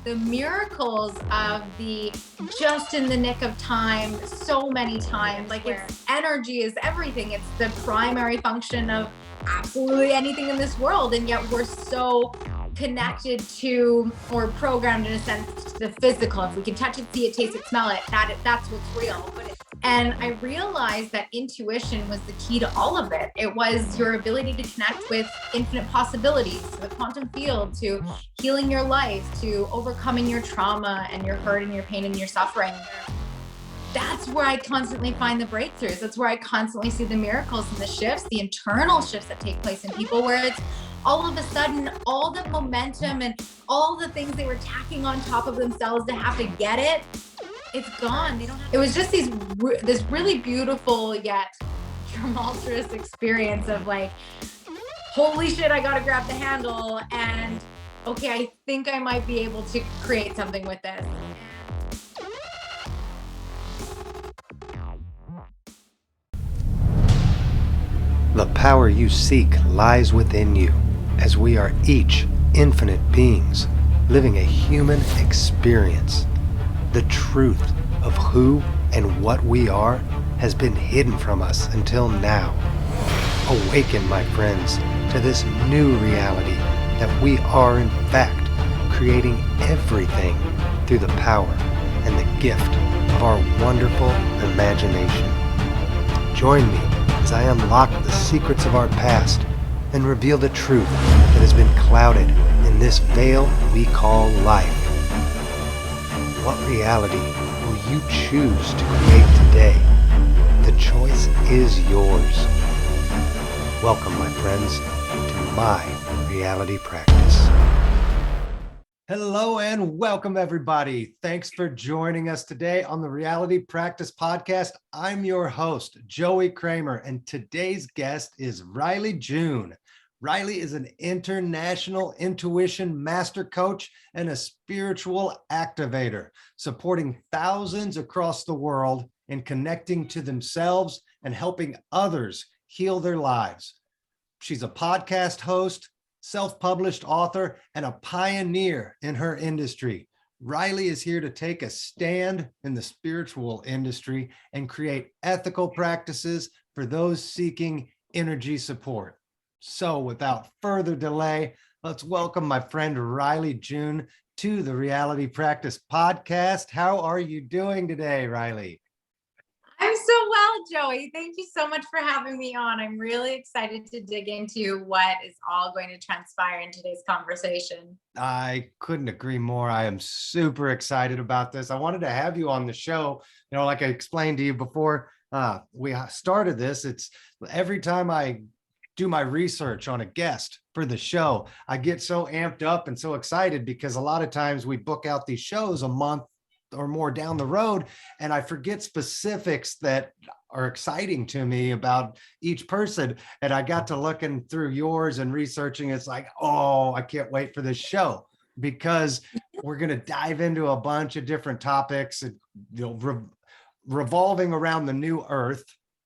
The miracles of the just in the nick of time, so many times, like it's energy is everything. It's the primary function of absolutely anything in this world. And yet we're so connected to, or programmed in a sense, to the physical. If we can touch it, see it, taste it, smell it, that's what's real. And I realized that intuition was the key to all of it. It was your ability to connect with infinite possibilities, to the quantum field, to healing your life, to overcoming your trauma and your hurt and your pain and your suffering. That's where I constantly find the breakthroughs. That's where I constantly see the miracles and the shifts, the internal shifts that take place in people, where it's all of a sudden, all the momentum and all the things they were tacking on top of themselves to have to get it, it's gone. They don't have. It was just this really beautiful yet tumultuous experience of like, holy shit, I gotta grab the handle, and okay, I think I might be able to create something with this. The power you seek lies within you, as we are each infinite beings living a human experience. The truth of who and what we are has been hidden from us until now. Awaken, my friends, to this new reality that we are in fact creating everything through the power and the gift of our wonderful imagination. Join me as I unlock the secrets of our past and reveal the truth that has been clouded in this veil we call life. What reality will you choose to create today? The choice is yours. Welcome, my friends, to My Reality Practice. Hello and welcome, everybody. Thanks for joining us today on the Reality Practice podcast. I'm your host, Joey Kramer, and today's guest is Rylee June. Rylee is an international intuition master coach and a spiritual activator, supporting thousands across the world in connecting to themselves and helping others heal their lives. She's a podcast host, self-published author, and a pioneer in her industry. Rylee is here to take a stand in the spiritual industry and create ethical practices for those seeking energy support. So without further delay, let's welcome my friend Rylee June to the Reality Practice podcast. How are you doing today, Rylee? I'm so well, Joey. Thank you so much for having me on. I'm really excited to dig into what is all going to transpire in today's conversation. I couldn't agree more. I am super excited about this. I wanted to have you on the show. You know, like I explained to you before we started this, it's every time I do my research on a guest for the show, I get so amped up and so excited because a lot of times we book out these shows a month or more down the road, and I forget specifics that are exciting to me about each person. And I got to looking through yours and researching. It's like, oh, I can't wait for this show because we're going to dive into a bunch of different topics, and, you know, revolving around the new earth,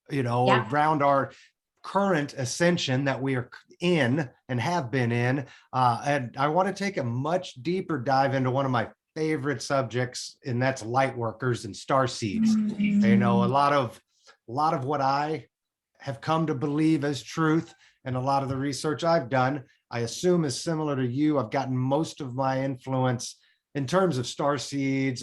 you know, around our current ascension that we are in and have been in. And I want to take a much deeper dive into one of my favorite subjects, and that's light workers and starseeds. Mm-hmm. You know, a lot of what I have come to believe as truth, and a lot of the research I've done, I assume is similar to you. I've gotten most of my influence in terms of starseeds,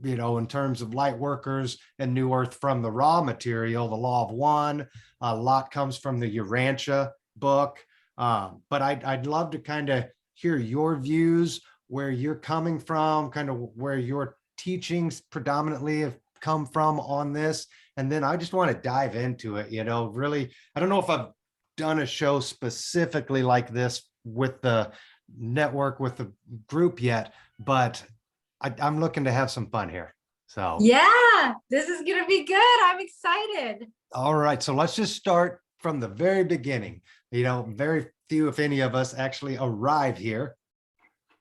you know, in terms of light workers and new earth from the raw material, the Law of One. A lot comes from the Urantia book. But I'd love to kind of hear your views, where you're coming from, kind of where your teachings predominantly have come from on this. And then I just want to dive into it, you know, really. I don't know if I've done a show specifically like this with the network, with the group yet, but I'm looking to have some fun here. So yeah, this is going to be good. I'm excited. All right. So let's just start from the very beginning. You know, very few, if any of us actually arrive here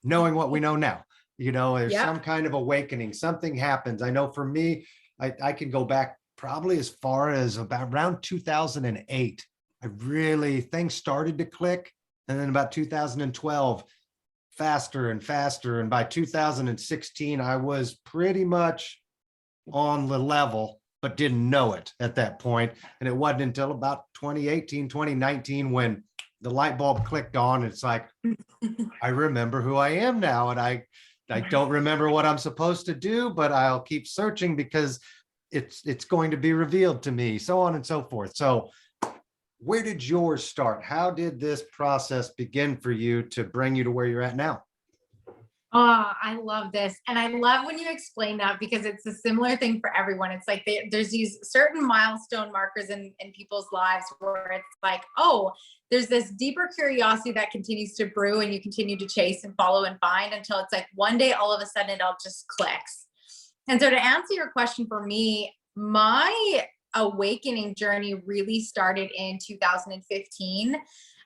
knowing what we know now. You know, there's some kind of awakening, something happens. I know for me, I can go back probably as far as about around 2008. Things started to click. And then about 2012, faster and faster. And by 2016, I was pretty much on the level, but didn't know it at that point. And it wasn't until about 2018, 2019 when the light bulb clicked on. It's like, I remember who I am now. And I don't remember what I'm supposed to do, but I'll keep searching because it's going to be revealed to me, so on and so forth. So where did yours start? How did this process begin for you to bring you to where you're at now? Oh, I love this. And I love when you explain that because it's a similar thing for everyone. It's like there's these certain milestone markers in people's lives where it's like, oh, there's this deeper curiosity that continues to brew and you continue to chase and follow and find until it's like one day, all of a sudden it all just clicks. And so to answer your question, for me, my awakening journey really started in 2015.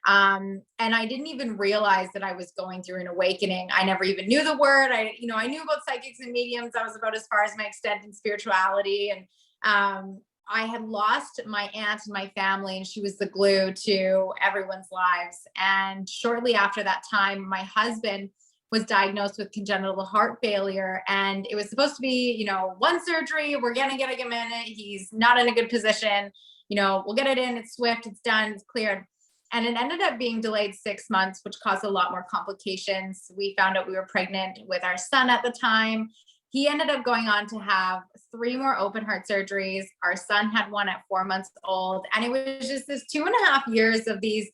And I didn't even realize that I was going through an awakening. I never even knew the word. I knew about psychics and mediums. That was about as far as my extent in spirituality. And I had lost my aunt and my family, and she was the glue to everyone's lives. And shortly after that time, my husband was diagnosed with congenital heart failure. And it was supposed to be, one surgery. We're going to get him in it. He's not in a good position. We'll get it in. It's swift. It's done. It's cleared. And it ended up being delayed 6 months, which caused a lot more complications. We found out we were pregnant with our son at the time. He ended up going on to have 3 more open heart surgeries. Our son had one at 4 months old. And it was just this 2.5 years of these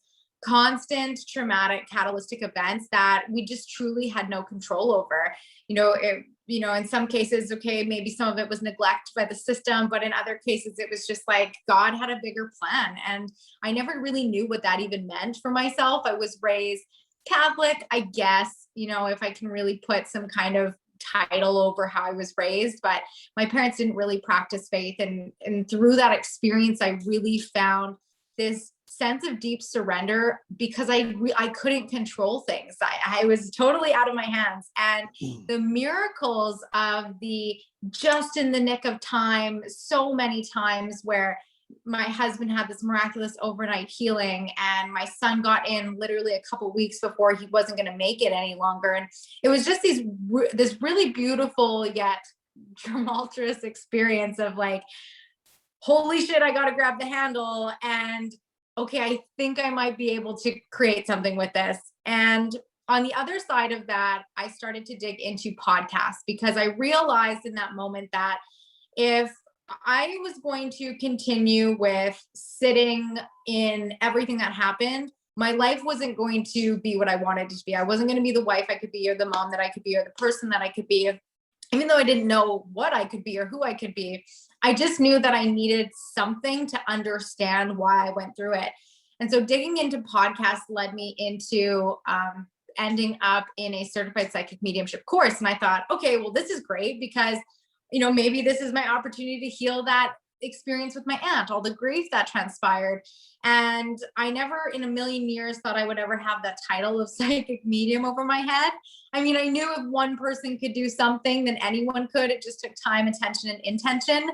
constant traumatic catalytic events that we just truly had no control over. In some cases, okay, maybe some of it was neglect by the system, but in other cases, it was just like God had a bigger plan. And I never really knew what that even meant for myself. I was raised Catholic, I guess, if I can really put some kind of title over how I was raised, but my parents didn't really practice faith. And through that experience, I really found this sense of deep surrender because I couldn't control things. I was totally out of my hands. And the miracles of the just in the nick of time, so many times where my husband had this miraculous overnight healing and my son got in literally a couple weeks before he wasn't going to make it any longer. And it was just this really beautiful yet tumultuous experience of like, holy shit, I got to grab the handle. And okay, I think I might be able to create something with this. And on the other side of that, I started to dig into podcasts because I realized in that moment that if I was going to continue with sitting in everything that happened, my life wasn't going to be what I wanted it to be. I wasn't going to be the wife I could be or the mom that I could be or the person that I could be. Even though I didn't know what I could be or who I could be, I just knew that I needed something to understand why I went through it. And so digging into podcasts led me into ending up in a certified psychic mediumship course. And I thought, okay, well, this is great because, maybe this is my opportunity to heal that experience with my aunt, all the grief that transpired. And I never in a million years thought I would ever have that title of psychic medium over my head. I mean, I knew if one person could do something, then anyone could. It just took time, attention, and intention.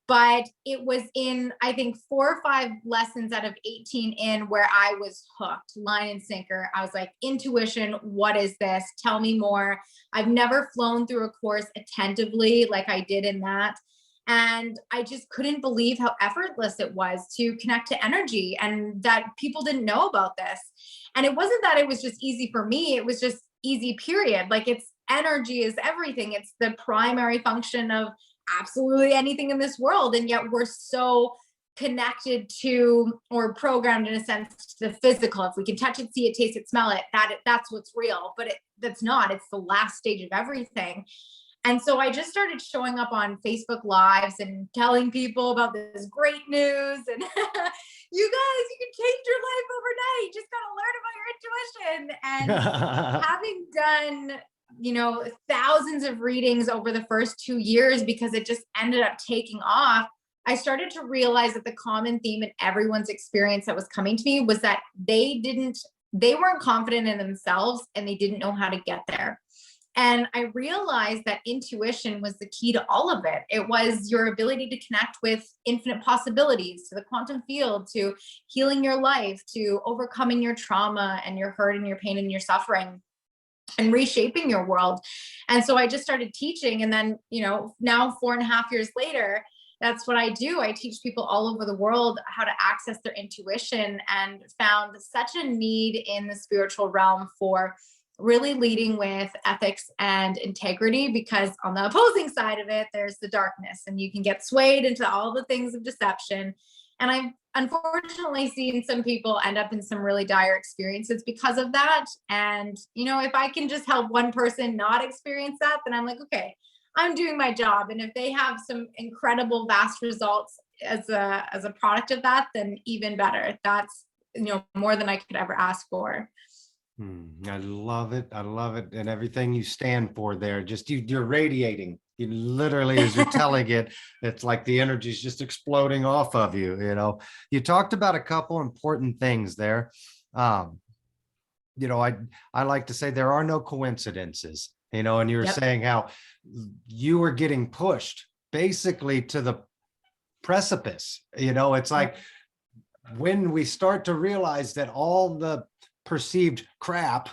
But it was in, I think, 4 or 5 lessons out of 18 in where I was hooked, line and sinker. I was like, intuition, what is this? Tell me more. I've never flown through a course attentively like I did in that. And I just couldn't believe how effortless it was to connect to energy and that people didn't know about this. And it wasn't that it was just easy for me. It was just easy, period. Like energy is everything. It's the primary function of absolutely anything in this world. And yet we're so connected to or programmed in a sense to the physical. If we can touch it, see it, taste it, smell it, that's what's real. But that's not. It's the last stage of everything. And so I just started showing up on Facebook Lives and telling people about this great news. And you guys, you can change your life overnight. You just got to learn about your intuition. And having done, thousands of readings over the first 2 years, because it just ended up taking off, I started to realize that the common theme in everyone's experience that was coming to me was that they weren't confident in themselves and they didn't know how to get there. And I realized that intuition was the key to all of it. It was your ability to connect with infinite possibilities, to the quantum field, to healing your life, to overcoming your trauma and your hurt and your pain and your suffering. and reshaping your world. And so I just started teaching. And then, now 4.5 years later, that's what I do. I teach people all over the world how to access their intuition, and found such a need in the spiritual realm for really leading with ethics and integrity, because on the opposing side of it, there's the darkness, and you can get swayed into all the things of deception. And I've unfortunately seen some people end up in some really dire experiences because of that. And, if I can just help one person not experience that, then I'm like, okay, I'm doing my job. And if they have some incredible, vast results as a product of that, then even better. That's, more than I could ever ask for. I love it. I love it. And everything you stand for there, just you're radiating. You literally, as you're telling it, it's like the energy is just exploding off of you. You talked about a couple important things there. I like to say there are no coincidences, and you were saying how you were getting pushed basically to the precipice. It's like when we start to realize that all the perceived crap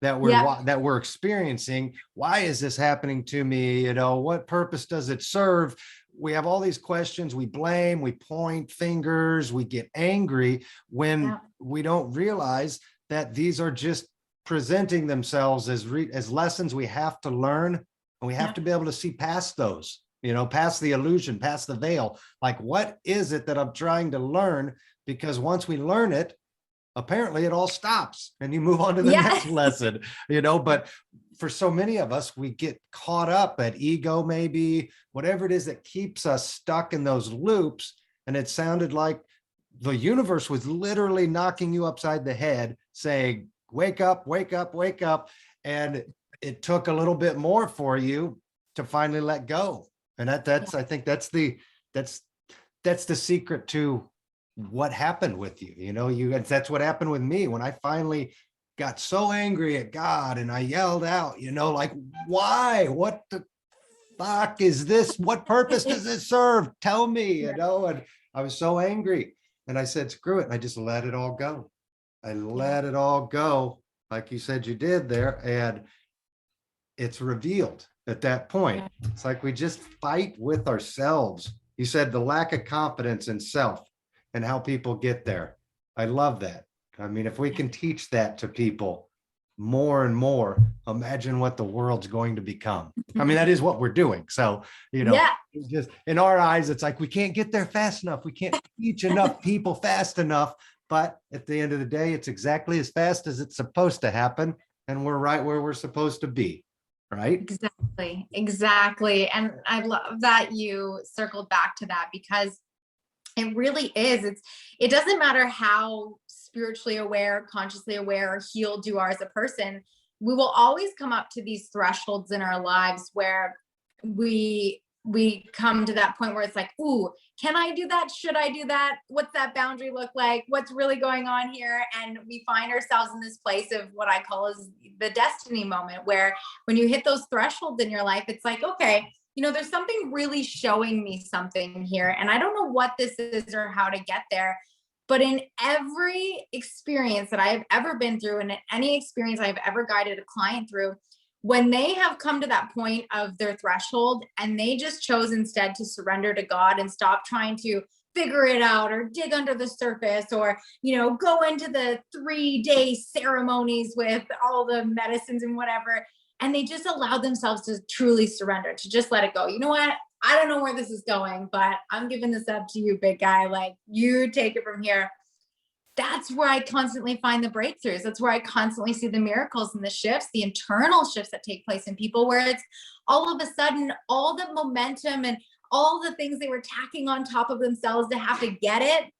that we're experiencing, why is this happening to me? What purpose does it serve? We have all these questions. We blame, we point fingers, we get angry when we don't realize that these are just presenting themselves as lessons we have to learn, and we have to be able to see past those, past the illusion, past the veil. Like, what is it that I'm trying to learn? Because once we learn it, apparently it all stops and you move on to the next lesson, but for so many of us, we get caught up at ego, maybe whatever it is that keeps us stuck in those loops. And it sounded like the universe was literally knocking you upside the head, saying, wake up, wake up, wake up. And it took a little bit more for you to finally let go. And that's I think that's the secret to what happened with you. That's what happened with me when I finally got so angry at God and I yelled out, like, why? What the fuck is this? What purpose does it serve? Tell me, and I was so angry, and I said, screw it. And I just let it all go. I let it all go, like you said you did there. And it's revealed at that point. It's like we just fight with ourselves. You said the lack of confidence in self and how people get there. I love that. I mean, if we can teach that to people more and more, imagine what the world's going to become. I mean, that is what we're doing. So, just in our eyes, it's like we can't get there fast enough. We can't teach enough people fast enough. But at the end of the day, it's exactly as fast as it's supposed to happen. And we're right where we're supposed to be. Right? Exactly. And I love that you circled back to that, because it really is. It doesn't matter how spiritually aware, consciously aware, or healed you are as a person. We will always come up to these thresholds in our lives where we come to that point where it's like, ooh, can I do that? Should I do that? What's that boundary look like? What's really going on here? And we find ourselves in this place of what I call is the destiny moment, where when you hit those thresholds in your life, it's like, okay, there's something really showing me something here. And I don't know what this is or how to get there. But in every experience that I have ever been through, and any experience I've ever guided a client through, when they have come to that point of their threshold and they just chose instead to surrender to God and stop trying to figure it out or dig under the surface, or, go into the 3-day ceremonies with all the medicines and whatever, and they just allowed themselves to truly surrender, to just let it go. You know what? I don't know where this is going, but I'm giving this up to you, big guy. Like, you take it from here. That's where I constantly find the breakthroughs. That's where I constantly see the miracles and the shifts, the internal shifts that take place in people, where it's all of a sudden, all the momentum and all the things they were tacking on top of themselves to have to get it,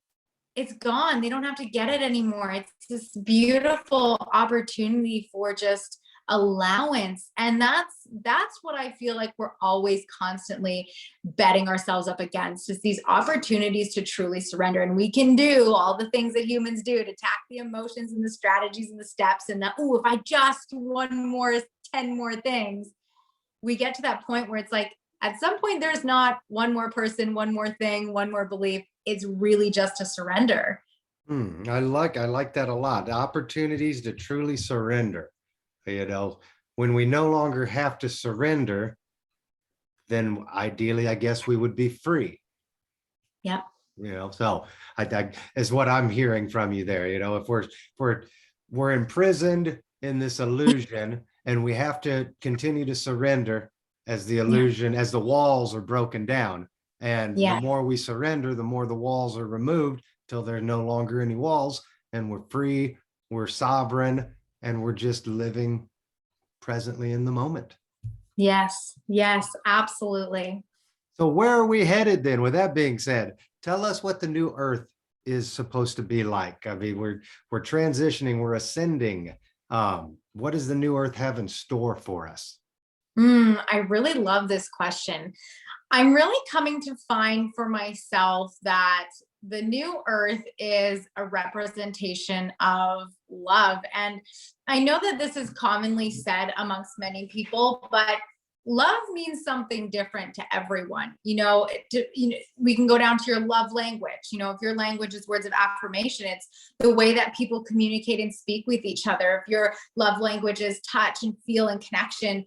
it's gone. They don't have to get it anymore. It's this beautiful opportunity for just allowance. And that's what I feel like we're always constantly betting ourselves up against, is these opportunities to truly surrender. And we can do all the things that humans do to tack the emotions and the strategies and the steps, and that, if I just 10 more things, we get to that point where it's like, at some point, there's not one more person, one more thing, one more belief. It's really just a surrender. I like that a lot. The opportunities to truly surrender. you know, when we no longer have to surrender, then ideally, I guess we would be free. Yep. You know, so I is what I'm hearing from you there. You know, if we're imprisoned in this illusion and we have to continue to surrender as the illusion, as the walls are broken down. And the more we surrender, the more the walls are removed till there's no longer any walls, and we're free, we're sovereign, and we're just living presently in the moment. Yes, absolutely. So where are we headed then? With that being said, tell us what the new earth is supposed to be like. I mean, we're transitioning, we're ascending. What does the new earth have in store for us? I really love this question. I'm really coming to find for myself that the new earth is a representation of love. And I know that this is commonly said amongst many people, but love means something different to everyone. We can go down to your love language. If your language is words of affirmation, it's the way that people communicate and speak with each other. If your love language is touch and feel and connection,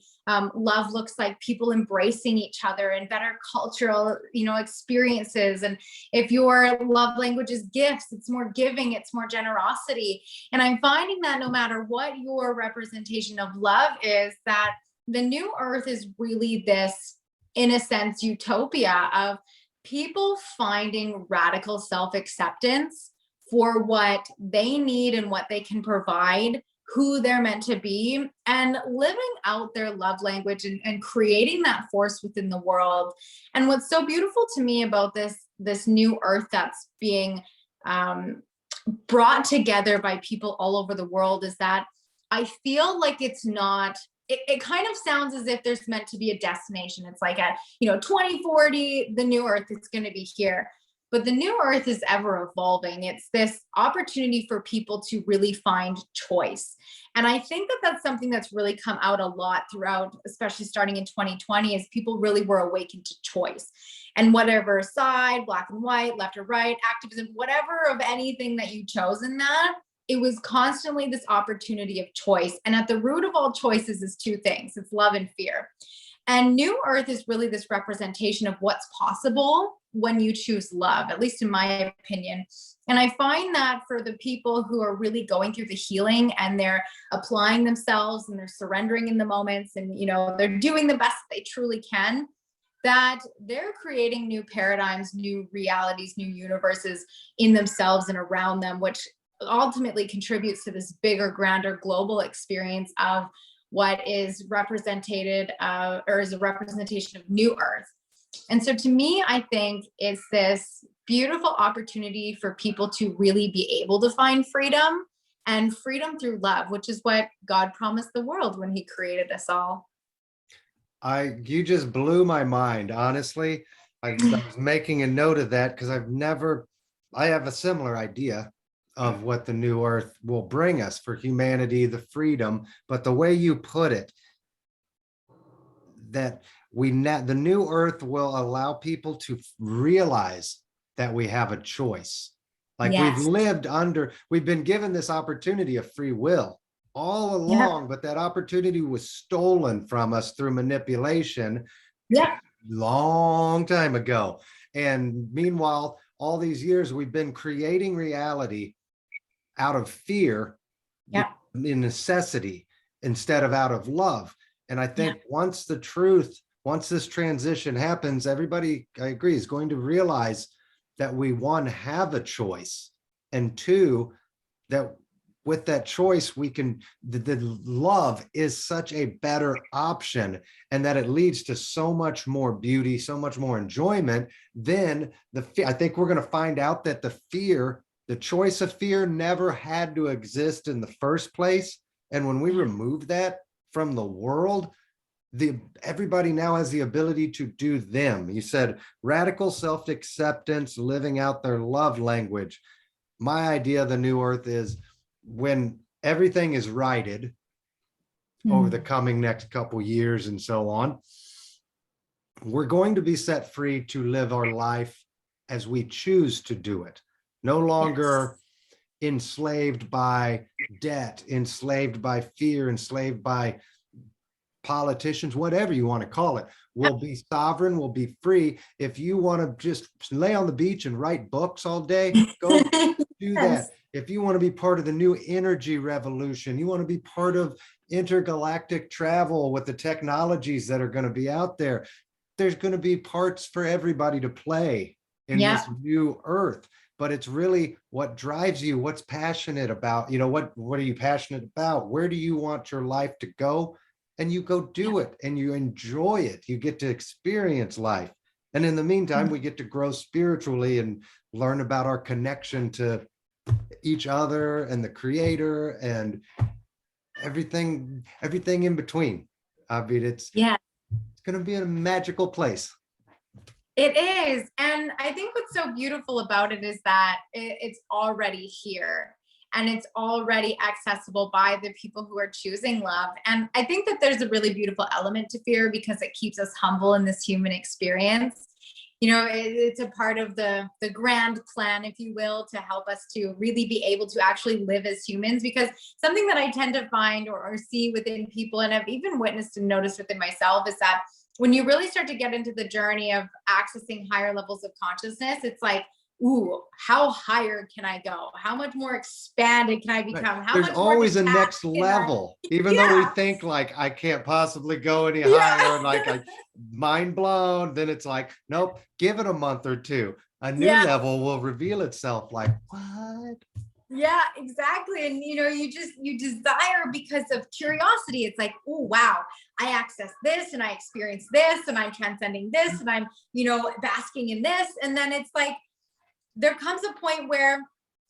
love looks like people embracing each other and better cultural, experiences. And if your love language is gifts, it's more giving, it's more generosity. And I'm finding that no matter what your representation of love is, that the new earth is really this, in a sense, utopia of people finding radical self-acceptance for what they need and what they can provide, who they're meant to be, and living out their love language and creating that force within the world. And what's so beautiful to me about this new earth that's being brought together by people all over the world is that I feel like it's not, it kind of sounds as if there's meant to be a destination. It's like at 2040, the new earth is going to be here. But the new earth is ever evolving. It's this opportunity for people to really find choice. And I think that that's something that's really come out a lot throughout, especially starting in 2020, is people really were awakened to choice. And whatever side, black and white, left or right, activism, whatever of anything that you chose in that, it was constantly this opportunity of choice. And at the root of all choices is two things. It's love and fear. And New Earth is really this representation of what's possible when you choose love, at least in my opinion. And I find that for the people who are really going through the healing and they're applying themselves and they're surrendering in the moments and, they're doing the best they truly can, that they're creating new paradigms, new realities, new universes in themselves and around them, which ultimately contributes to this bigger, grander global experience of what is represented or is a representation of New Earth. And so to me, I think it's this beautiful opportunity for people to really be able to find freedom, and freedom through love, which is what God promised the world when he created us all. You just blew my mind, honestly. I was making a note of that because I have a similar idea of what the new earth will bring us for humanity, the freedom, but the way you put it, that the new earth will allow people to realize that we have a choice. Like Yes. we've been given this opportunity of free will all along, but that opportunity was stolen from us through manipulation long time ago. And meanwhile, all these years we've been creating reality out of fear, in necessity, instead of out of love. And I think once this transition happens, everybody, I agree, is going to realize that we, one, have a choice, and two, that with that choice, we can, the love is such a better option, and that it leads to so much more beauty, so much more enjoyment than I think we're going to find out that the choice of fear never had to exist in the first place. And when we remove that from the world, everybody now has the ability to do them. You said radical self-acceptance, living out their love language. My idea of the new earth is when everything is righted over the coming next couple years and so on, we're going to be set free to live our life as we choose to do it. No longer enslaved by debt, enslaved by fear, enslaved by politicians, whatever you want to call it. We'll be sovereign, we'll be free. If you want to just lay on the beach and write books all day, go do that. If you want to be part of the new energy revolution, you want to be part of intergalactic travel with the technologies that are going to be out there, there's going to be parts for everybody to play in this new earth. But it's really what drives you, what's passionate about, what are you passionate about? Where do you want your life to go? And you go do it and you enjoy it. You get to experience life. And in the meantime, we get to grow spiritually and learn about our connection to each other and the creator and everything in between. I mean, it's going to be a magical place. It is. And I think what's so beautiful about it is that it's already here. And it's already accessible by the people who are choosing love. And I think that there's a really beautiful element to fear because it keeps us humble in this human experience. It's a part of the grand plan, if you will, to help us to really be able to actually live as humans. Because something that I tend to find or see within people, and I've even witnessed and noticed within myself, is that when you really start to get into the journey of accessing higher levels of consciousness, it's like, ooh, how higher can I go? How much more expanded can I become? Right. There's always a next level, even though we think like I can't possibly go any higher, like I mind blown. Then it's like, nope, give it a month or two. A new level will reveal itself. Like, what? Yeah, exactly. And you desire because of curiosity. It's like, oh wow, I access this and I experience this and I'm transcending this and I'm, basking in this. And then it's like, there comes a point where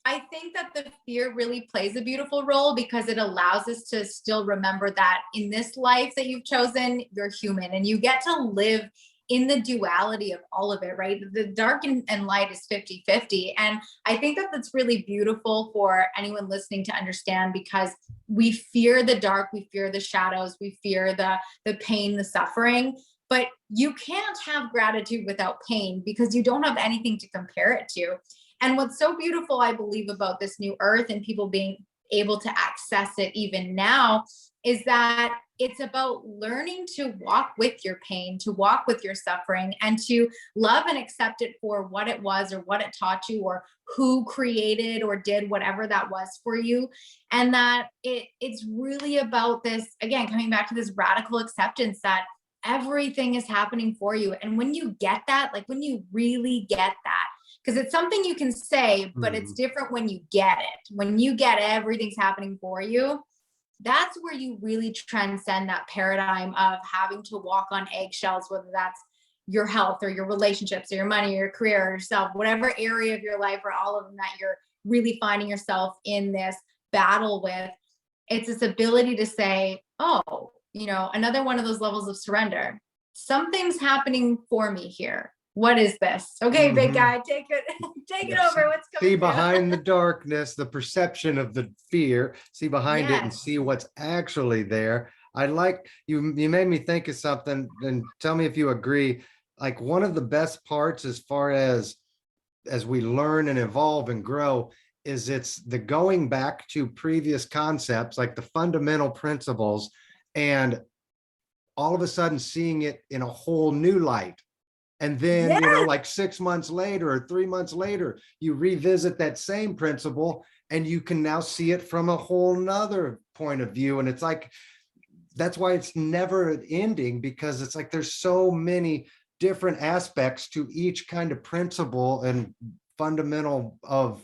I think that the fear really plays a beautiful role because it allows us to still remember that in this life that you've chosen, you're human and you get to live in the duality of all of it, right? The dark and light is 50-50. And I think that that's really beautiful for anyone listening to understand because we fear the dark, we fear the shadows, we fear the pain, the suffering. But you can't have gratitude without pain because you don't have anything to compare it to. And what's so beautiful, I believe, about this new earth and people being able to access it even now is that it's about learning to walk with your pain, to walk with your suffering, and to love and accept it for what it was or what it taught you or who created or did whatever that was for you. And that it's really about this, again, coming back to this radical acceptance that everything is happening for you. And when you get that, like when you really get that, because it's something you can say, but it's different when you get it. When you get everything's happening for you, that's where you really transcend that paradigm of having to walk on eggshells, whether that's your health or your relationships or your money or your career or yourself, whatever area of your life or all of them that you're really finding yourself in this battle with. It's this ability to say, oh, another one of those levels of surrender. Something's happening for me here. What is this? Okay, big guy, take it over. What's coming? See behind the darkness, the perception of the fear, see behind it and see what's actually there. I like you made me think of something and tell me if you agree. Like one of the best parts as far as we learn and evolve and grow is it's the going back to previous concepts, like the fundamental principles, and all of a sudden seeing it in a whole new light. And then, like 6 months later or 3 months later, you revisit that same principle and you can now see it from a whole nother point of view. And it's like, that's why it's never ending, because it's like, there's so many different aspects to each kind of principle and fundamental of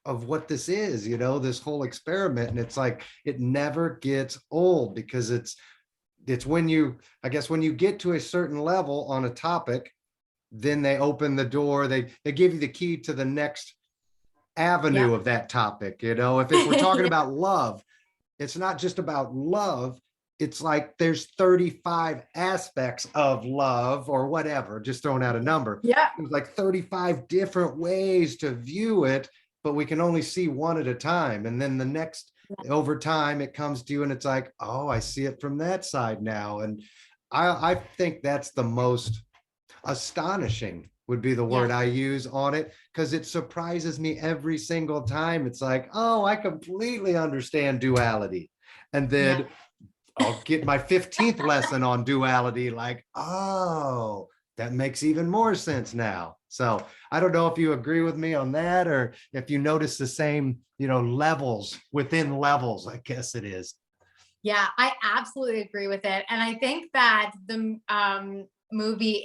what this is, this whole experiment. And it's like, it never gets old because it's when you, I guess, when you get to a certain level on a topic, then they open the door, they give you the key to the next avenue of that topic. If we're talking about love, it's not just about love. It's like there's 35 aspects of love or whatever, just throwing out a number. There's like 35 different ways to view it, but we can only see one at a time. And then the next, over time, it comes to you and it's like, oh, I see it from that side now. And I think that's the most astonishing would be the word Yeah. I use on it, because it surprises me every single time. It's like, oh, I completely understand duality. And Yeah. then I'll get my 15th lesson on duality, like, oh, that makes even more sense now. So I don't know if you agree with me on that, or if you notice the same, levels within levels, I guess it is. Yeah, I absolutely agree with it. And I think that the movie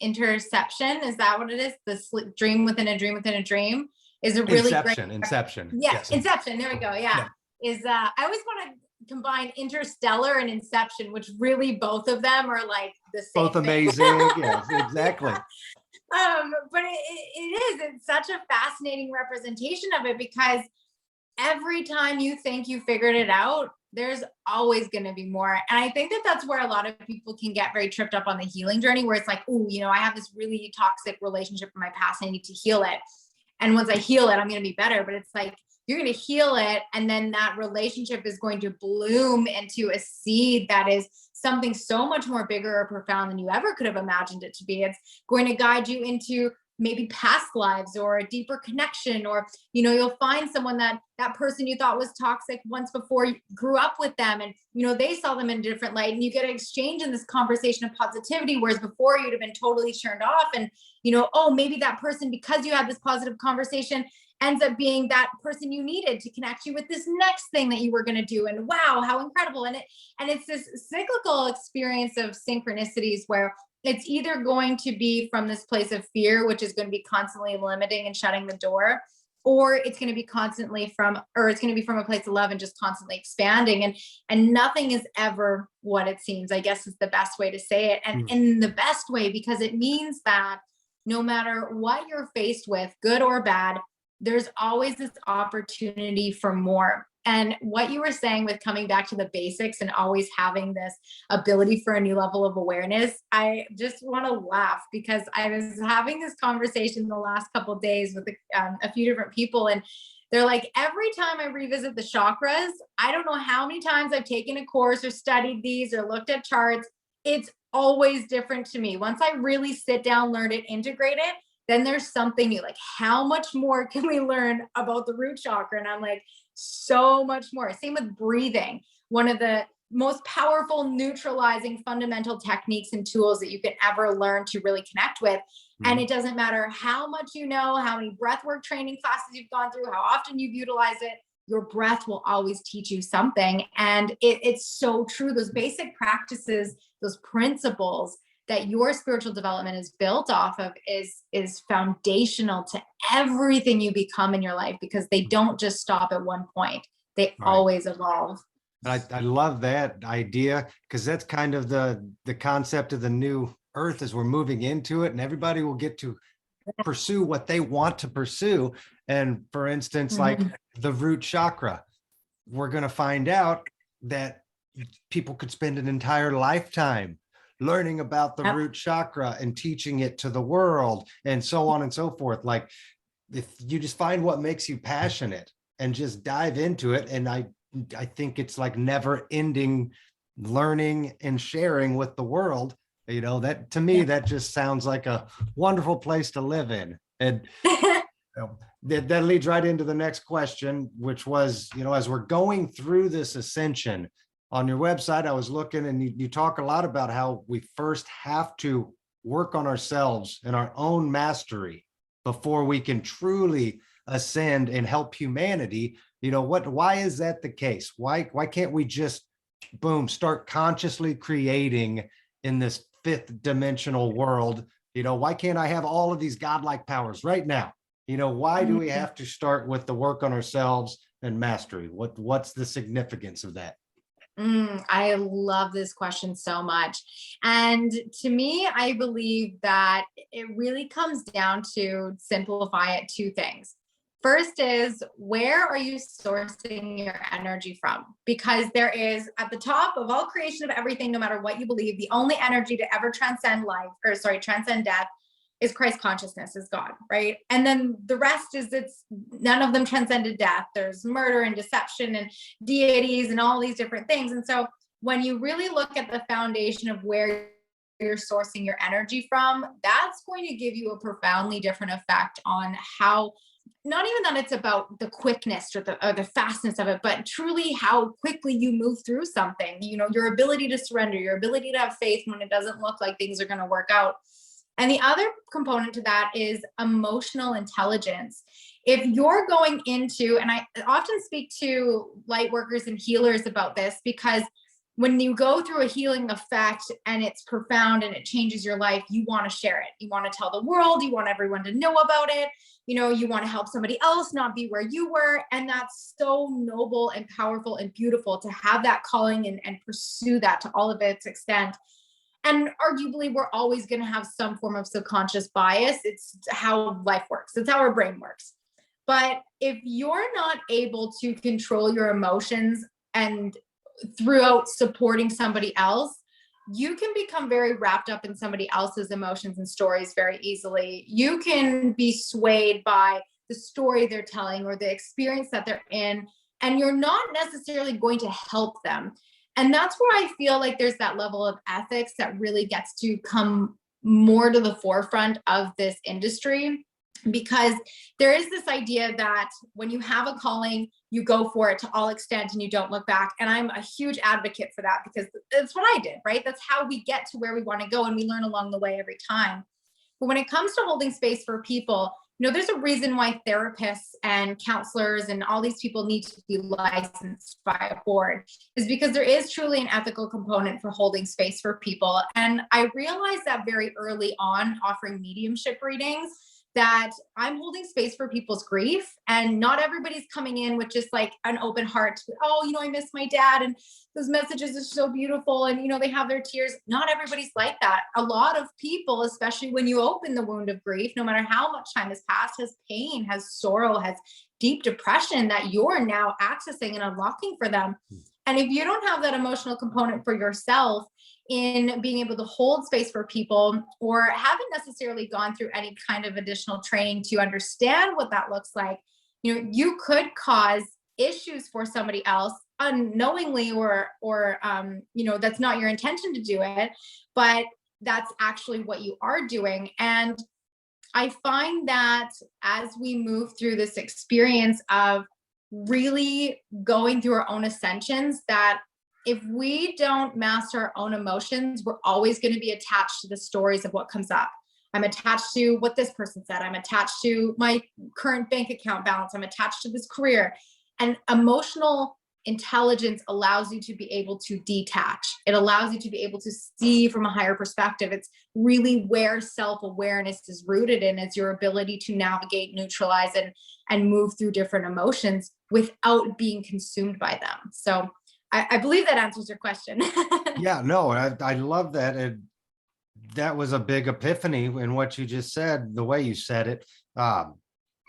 Interception, is that what it is? The dream within a dream within a dream is a really great. Inception. Yeah, Yes. Inception. There we go. Yeah. Yeah. I always want to combine Interstellar and Inception, which really both of them are like the same Both thing. amazing. Yes, exactly. But it's such a fascinating representation of it, because every time you think you figured it out, there's always going to be more. And I think that that's where a lot of people can get very tripped up on the healing journey, where it's like, oh, I have this really toxic relationship from my past and I need to heal it. And once I heal it, I'm going to be better. But it's like, you're going to heal it, and then that relationship is going to bloom into a seed that is something so much more bigger or profound than you ever could have imagined it to be. It's going to guide you into maybe past lives or a deeper connection, or you'll find someone that person you thought was toxic once before you grew up with them, and they saw them in a different light, and you get an exchange in this conversation of positivity, whereas before you'd have been totally turned off. And oh, maybe that person, because you had this positive conversation, ends up being that person you needed to connect you with this next thing that you were going to do. And wow, how incredible. And it's this cyclical experience of synchronicities, where it's either going to be from this place of fear, which is going to be constantly limiting and shutting the door, or it's going to be from a place of love and just constantly expanding. And nothing is ever what it seems, I guess, is the best way to say it. And in the best way, because it means that no matter what you're faced with, good or bad, there's always this opportunity for more. And what you were saying with coming back to the basics and always having this ability for a new level of awareness, I just want to laugh, because I was having this conversation the last couple of days with a few different people, and they're like, every time I revisit the chakras, I don't know how many times I've taken a course or studied these or looked at charts, it's always different to me. Once I really sit down, learn it, integrate it, then there's something new. Like, how much more can we learn about the root chakra? And I'm like, so much more. Same with breathing. One of the most powerful neutralizing fundamental techniques and tools that you can ever learn to really connect with. And it doesn't matter how much how many breathwork training classes you've gone through, how often you've utilized it, your breath will always teach you something. And it's so true. Those basic practices, those principles that your spiritual development is built off of is foundational to everything you become in your life, because they don't just stop at one point. They always evolve. I love that idea, because that's kind of the concept of the new earth as we're moving into it, and everybody will get to pursue what they want to pursue. And for instance, like the root chakra, we're going to find out that people could spend an entire lifetime learning about the root chakra and teaching it to the world, and so on and so forth. Like, if you just find what makes you passionate and just dive into it, and I think it's like never ending learning and sharing with the world. That to me, that just sounds like a wonderful place to live in. And that leads right into the next question, which was, as we're going through this ascension, on your website, I was looking, and you talk a lot about how we first have to work on ourselves and our own mastery before we can truly ascend and help humanity. Why is that the case? Why can't we just, boom, start consciously creating in this fifth dimensional world? Why can't I have all of these godlike powers right now? Why do we have to start with the work on ourselves and mastery? What's the significance of that? I love this question so much. And to me, I believe that it really comes down to simplify it, two things. First is, where are you sourcing your energy from? Because there is, at the top of all creation of everything, no matter what you believe, the only energy to ever transcend transcend death is Christ consciousness, is God, right? And then the rest is, none of them transcended death. There's murder and deception and deities and all these different things. And so when you really look at the foundation of where you're sourcing your energy from, that's going to give you a profoundly different effect on how, not even that it's about the quickness or the fastness of it, but truly how quickly you move through something, you know, your ability to surrender, your ability to have faith when it doesn't look like things are going to work out. And the other component to that is emotional intelligence. If you're going into, and I often speak to light workers and healers about this, because when you go through a healing effect and it's profound and it changes your life, you want to share it. You want to tell the world, you want everyone to know about it. You know, you want to help somebody else not be where you were. And that's so noble and powerful and beautiful to have that calling and pursue that to all of its extent. And arguably, we're always going to have some form of subconscious bias. It's how life works. It's how our brain works. But if you're not able to control your emotions and throughout supporting somebody else, you can become very wrapped up in somebody else's emotions and stories very easily. You can be swayed by the story they're telling or the experience that they're in, and you're not necessarily going to help them. And that's where I feel like there's that level of ethics that really gets to come more to the forefront of this industry, because there is this idea that when you have a calling, you go for it to all extent and you don't look back. And I'm a huge advocate for that, because that's what I did, right? That's how we get to where we want to go, and we learn along the way every time. But when it comes to holding space for people, you know, there's a reason why therapists and counselors and all these people need to be licensed by a board, is because there is truly an ethical component for holding space for people. And I realized that very early on, offering mediumship readings, that I'm holding space for people's grief, and not everybody's coming in with just like an open heart. Oh, you know, I miss my dad and those messages are so beautiful. And, you know, they have their tears. Not everybody's like that. A lot of people, especially when you open the wound of grief, no matter how much time has passed, has pain, has sorrow, has deep depression that you're now accessing and unlocking for them. And if you don't have that emotional component for yourself in being able to hold space for people, or haven't necessarily gone through any kind of additional training to understand what that looks like, you know, you could cause issues for somebody else unknowingly, or you know, that's not your intention to do it, but that's actually what you are doing. And I find that as we move through this experience of really going through our own ascensions, that if we don't master our own emotions, we're always going to be attached to the stories of what comes up. I'm attached to what this person said. I'm attached to my current bank account balance. I'm attached to this career. And emotional intelligence allows you to be able to detach. It allows you to be able to see from a higher perspective. It's really where self-awareness is rooted in, is your ability to navigate, neutralize, and move through different emotions without being consumed by them. So I believe that answers your question. Yeah, no, I love that. And that was a big epiphany in what you just said, the way you said it.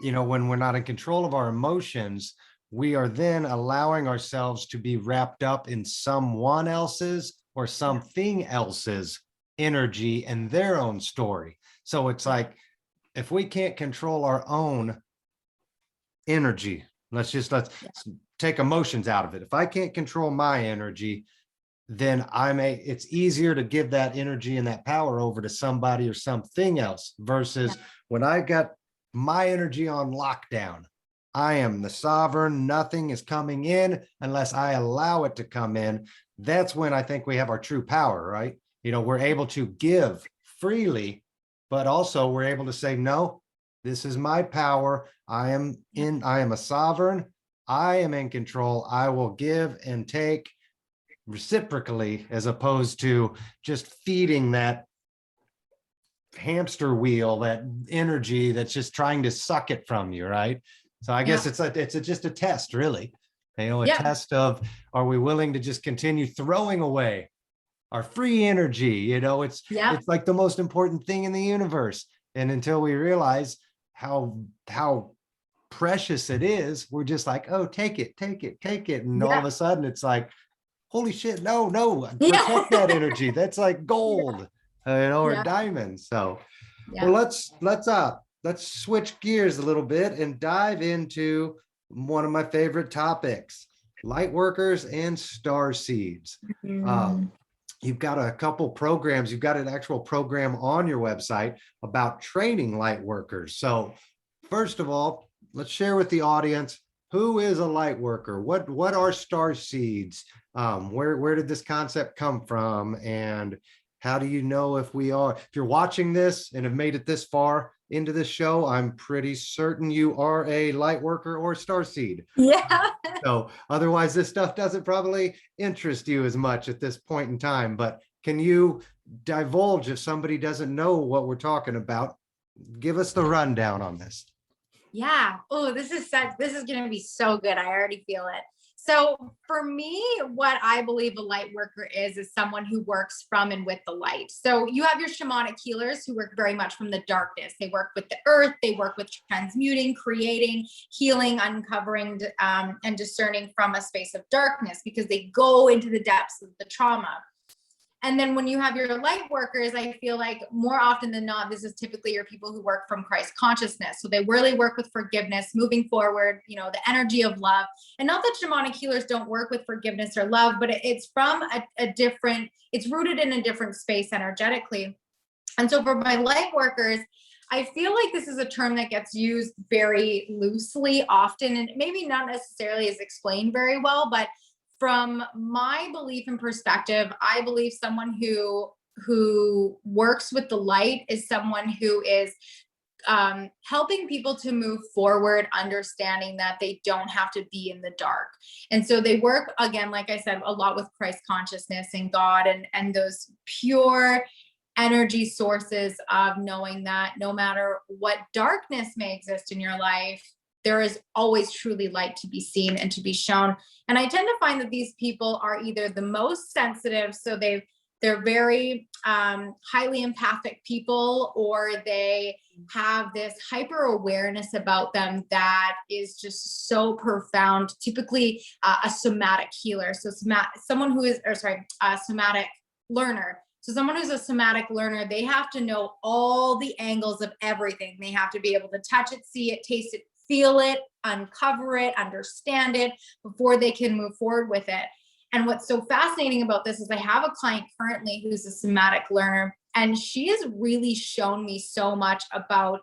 You know, when we're not in control of our emotions, we are then allowing ourselves to be wrapped up in someone else's or something else's energy and their own story. So it's like, if we can't control our own energy, let's take emotions out of it. If I can't control my energy, then it's easier to give that energy and that power over to somebody or something else, versus when I got my energy on lockdown, I am the sovereign. Nothing is coming in unless I allow it to come in. That's when I think we have our true power, right? You know, we're able to give freely, but also we're able to say, no, this is my power. I am a sovereign. I am in control. I will give and take reciprocally, as opposed to just feeding that hamster wheel, that energy that's just trying to suck it from you, right? So I guess it's just a test, really, you know, a test of, are we willing to just continue throwing away our free energy? You know, it's like the most important thing in the universe. And until we realize how precious it is, we're just like, oh, take it. And all of a sudden it's like, holy shit, no, protect that energy. That's like gold, you know, or diamonds. So, well, let's switch gears a little bit and dive into one of my favorite topics, light workers and starseeds. you've got a couple programs, you've got an actual program on your website about training light workers. So first of all, let's share with the audience, who is a light worker? What are Starseeds? Where did this concept come from? And how do you know if you're watching this and have made it this far into this show, I'm pretty certain you are a light worker or starseed. Yeah. So otherwise this stuff doesn't probably interest you as much at this point in time, but can you divulge if somebody doesn't know what we're talking about? Give us the rundown on this. Yeah. Oh, this is going to be so good. I already feel it. So for me, what I believe a light worker is someone who works from and with the light. So you have your shamanic healers who work very much from the darkness. They work with the earth. They work with transmuting, creating, healing, uncovering, and discerning from a space of darkness, because they go into the depths of the trauma. And then when you have your light workers, I feel like more often than not, this is typically your people who work from Christ consciousness. So they really work with forgiveness, moving forward, the energy of love. And not that shamanic healers don't work with forgiveness or love, but it's from it's rooted in a different space energetically. And so for my light workers, I feel like this is a term that gets used very loosely often, and maybe not necessarily is explained very well, but from my belief and perspective, I believe someone who works with the light is someone who is helping people to move forward, understanding that they don't have to be in the dark. And so they work, again, like I said, a lot with Christ consciousness and God, and those pure energy sources of knowing that no matter what darkness may exist in your life, there is always truly light to be seen and to be shown. And I tend to find that these people are either the most sensitive, so they're very highly empathic people, or they have this hyper awareness about them that is just so profound. Typically a somatic healer, so someone who is, a somatic learner. So someone who's a somatic learner, they have to know all the angles of everything. They have to be able to touch it, see it, taste it, feel it, uncover it, understand it before they can move forward with it. And what's so fascinating about this is I have a client currently who's a somatic learner, and she has really shown me so much about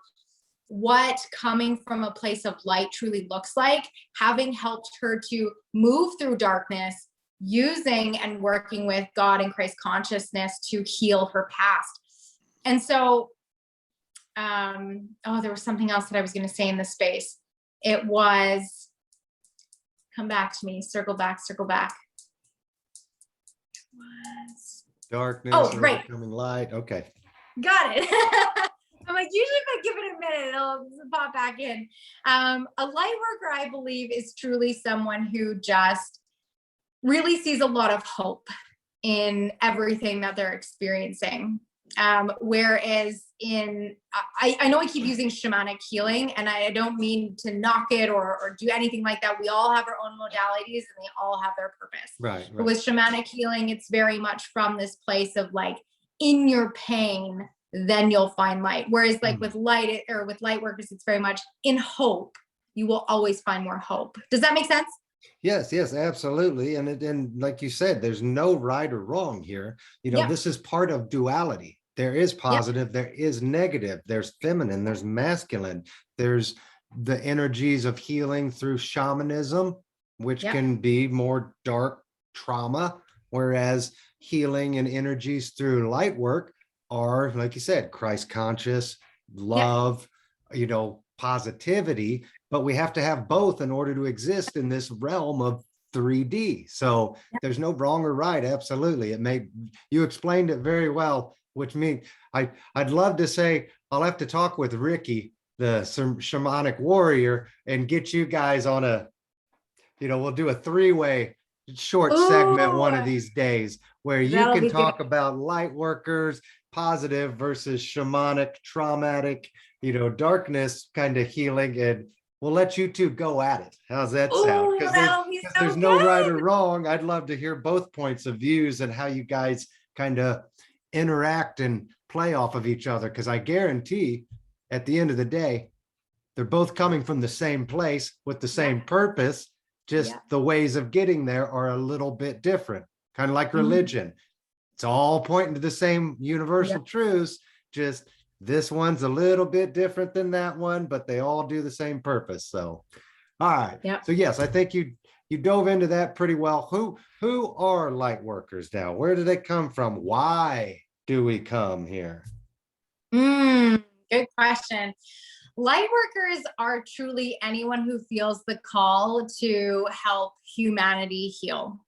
what coming from a place of light truly looks like, having helped her to move through darkness, using and working with God and Christ consciousness to heal her past. And so there was something else that I was going to say in the space. It was, come back to me, circle back. It was darkness, right, becoming light. Okay, got it. I'm like, usually if I give it a minute, it'll pop back in. A light worker, I believe, is truly someone who just really sees a lot of hope in everything that they're experiencing. Whereas I know I keep using shamanic healing, and I don't mean to knock it or do anything like that. We all have our own modalities and they all have their purpose. Right. But with shamanic healing, it's very much from this place of like, in your pain, then you'll find light. Whereas like with light workers, it's very much in hope. You will always find more hope. Does that make sense? Yes, absolutely. And like you said, there's no right or wrong here. This is part of duality. There is positive, there is negative, there's feminine, there's masculine, there's the energies of healing through shamanism, which can be more dark trauma, whereas healing and energies through light work are, like you said, Christ conscious, love, positivity. But we have to have both in order to exist in this realm of 3D. So there's no wrong or right. Absolutely. You explained it very well, which means I'd love to say, I'll have to talk with Ricky, the shamanic warrior, and get you guys on we'll do a 3-way short segment one of these days where you can talk about light workers, positive versus shamanic, traumatic, darkness kind of healing, and we'll let you two go at it. How's that sound? Because there's no right or wrong. I'd love to hear both points of views and how you guys kind of interact and play off of each other, because I guarantee at the end of the day, they're both coming from the same place with the same purpose. Just the ways of getting there are a little bit different, kind of like religion. it's all pointing to the same universal truths, just this one's a little bit different than that one, but they all do the same purpose. So, all right. So yes, I think you dove into that pretty well. Who are light workers now? Where do they come from? Why do we come here? Good question. Light workers are truly anyone who feels the call to help humanity heal.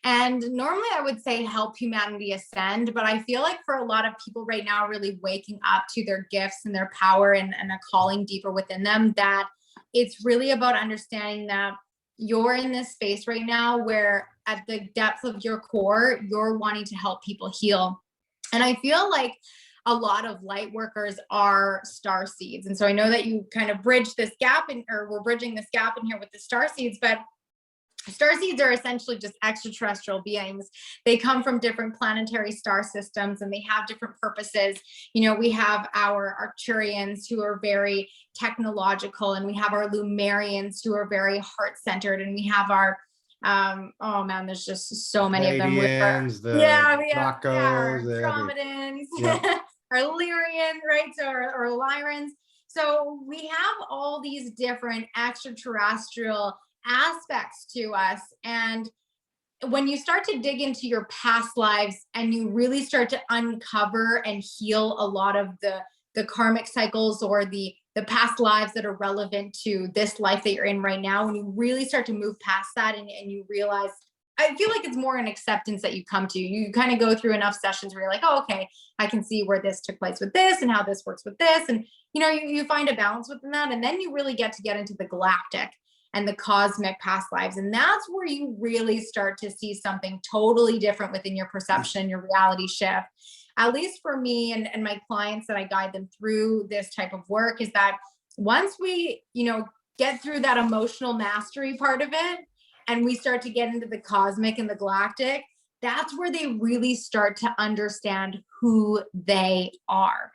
And normally I would say help humanity ascend, but I feel like for a lot of people right now, really waking up to their gifts and their power and a calling deeper within them, that it's really about understanding that you're in this space right now where at the depth of your core, you're wanting to help people heal. And I feel like a lot of light workers are star seeds. And so I know that you kind of bridge this gap or we're bridging this gap in here with the star seeds, but starseeds are essentially just extraterrestrial beings. They come from different planetary star systems and they have different purposes. You know, we have our Arcturians who are very technological, and we have our Lumerians who are very heart-centered, and we have our oh man, there's just so many of them. We have our Andromedans, our Lyrians, right? So our Lyrans. So we have all these different extraterrestrial aspects to us. And when you start to dig into your past lives and you really start to uncover and heal a lot of the karmic cycles or the past lives that are relevant to this life that you're in right now, when you really start to move past that and you realize, I feel like it's more an acceptance that you come to. You kind of go through enough sessions where you're like, oh, okay, I can see where this took place with this and how this works with this. And, you know, you find a balance within that. And then you really get into the galactic and the cosmic past lives. And that's where you really start to see something totally different within your perception, your reality shift. At least for me and my clients that I guide them through this type of work, is that once we, you know, get through that emotional mastery part of it, and we start to get into the cosmic and the galactic, that's where they really start to understand who they are.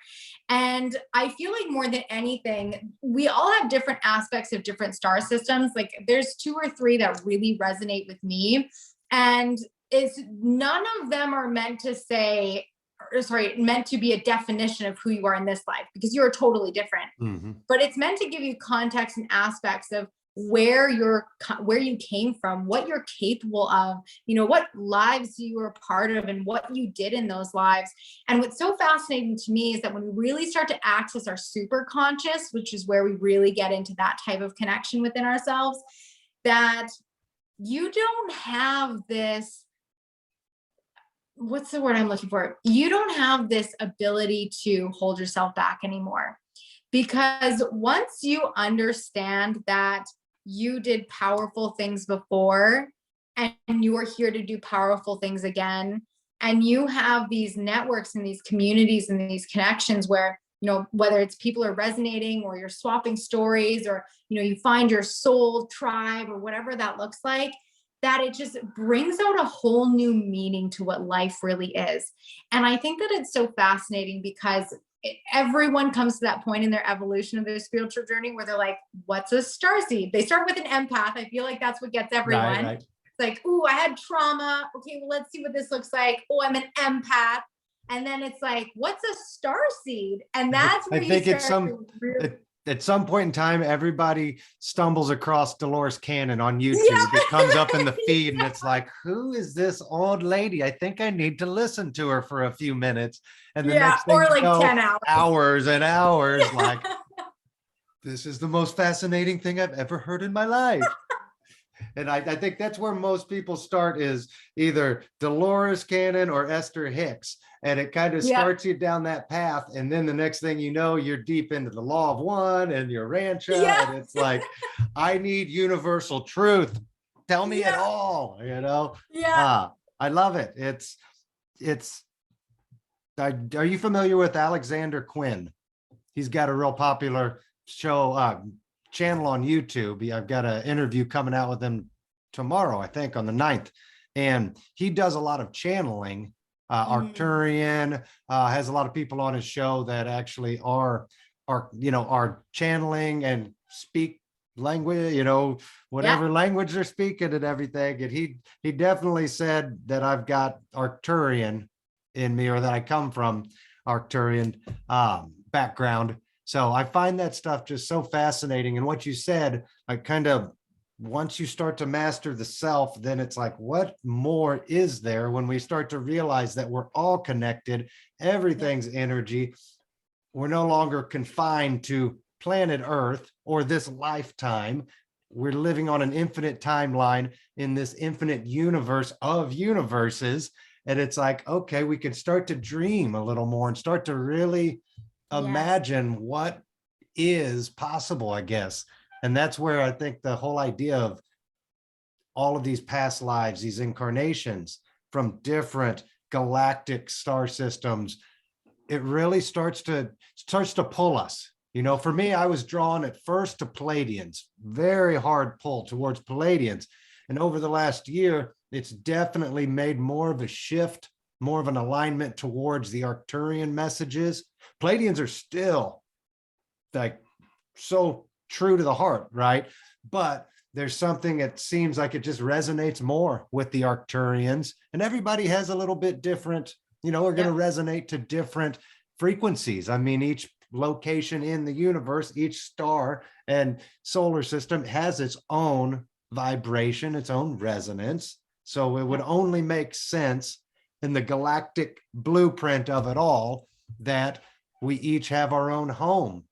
And I feel like more than anything, we all have different aspects of different star systems. Like there's 2 or 3 that really resonate with me. And it's none of them are meant to say, meant to be a definition of who you are in this life, because you're totally different. But it's meant to give you context and aspects of where you came from, what you're capable of, you know, what lives you were part of and what you did in those lives. And what's so fascinating to me is that when we really start to access our super conscious, which is where we really get into that type of connection within ourselves, that you don't have this, what's the word I'm looking for? You don't have this ability to hold yourself back anymore. Because once you understand that you did powerful things before and you are here to do powerful things again, and you have these networks and these communities and these connections where, you know, whether it's people are resonating or you're swapping stories, or, you know, you find your soul tribe or whatever that looks like, that it just brings out a whole new meaning to what life really is. And I think that it's so fascinating because everyone comes to that point in their evolution of their spiritual journey where they're like, what's a starseed? They start with an empath. I feel like that's what gets everyone. Right. It's like, ooh, I had trauma. Okay, well, let's see what this looks like. Oh, I'm an empath. And then it's like, what's a starseed? And that's where at some point in time, everybody stumbles across Dolores Cannon on YouTube. It comes up in the feed and it's like, who is this old lady? I think I need to listen to her for a few minutes. And the next thing, or like 10 hours and hours, like, this is the most fascinating thing I've ever heard in my life. And I think that's where most people start, is either Dolores Cannon or Esther Hicks. And it kind of starts you down that path. And then the next thing you know, you're deep into the Law of One and your Rancha. And it's like, I need universal truth. Tell me it all, you know? I love it. Are you familiar with Alexander Quinn? He's got a real popular channel on YouTube. I've got an interview coming out with him tomorrow, I think on the 9th. And he does a lot of channeling. Arcturian, has a lot of people on his show that actually are channeling and speak language, you know, whatever language they're speaking and everything. And he definitely said that I've got Arcturian in me, or that I come from Arcturian background. So I find that stuff just so fascinating. And what you said, I kind of, once you start to master the self, then it's like, what more is there when we start to realize that we're all connected, everything's energy. We're no longer confined to planet Earth or this lifetime. We're living on an infinite timeline in this infinite universe of universes. And it's like, okay, we can start to dream a little more and start to really imagine what is possible, I guess. And that's where I think the whole idea of all of these past lives, these incarnations from different galactic star systems, it really starts to pull us. You know, for me, I was drawn at first to Palladians, very hard pull towards Palladians. And over the last year, it's definitely made more of a shift, more of an alignment towards the Arcturian messages. Palladians are still like so true to the heart, right? But there's something that seems like it just resonates more with the Arcturians, and everybody has a little bit different, you know, we're going to resonate to different frequencies. I mean, each location in the universe, each star and solar system has its own vibration, its own resonance. So it would only make sense in the galactic blueprint of it all that we each have our own home.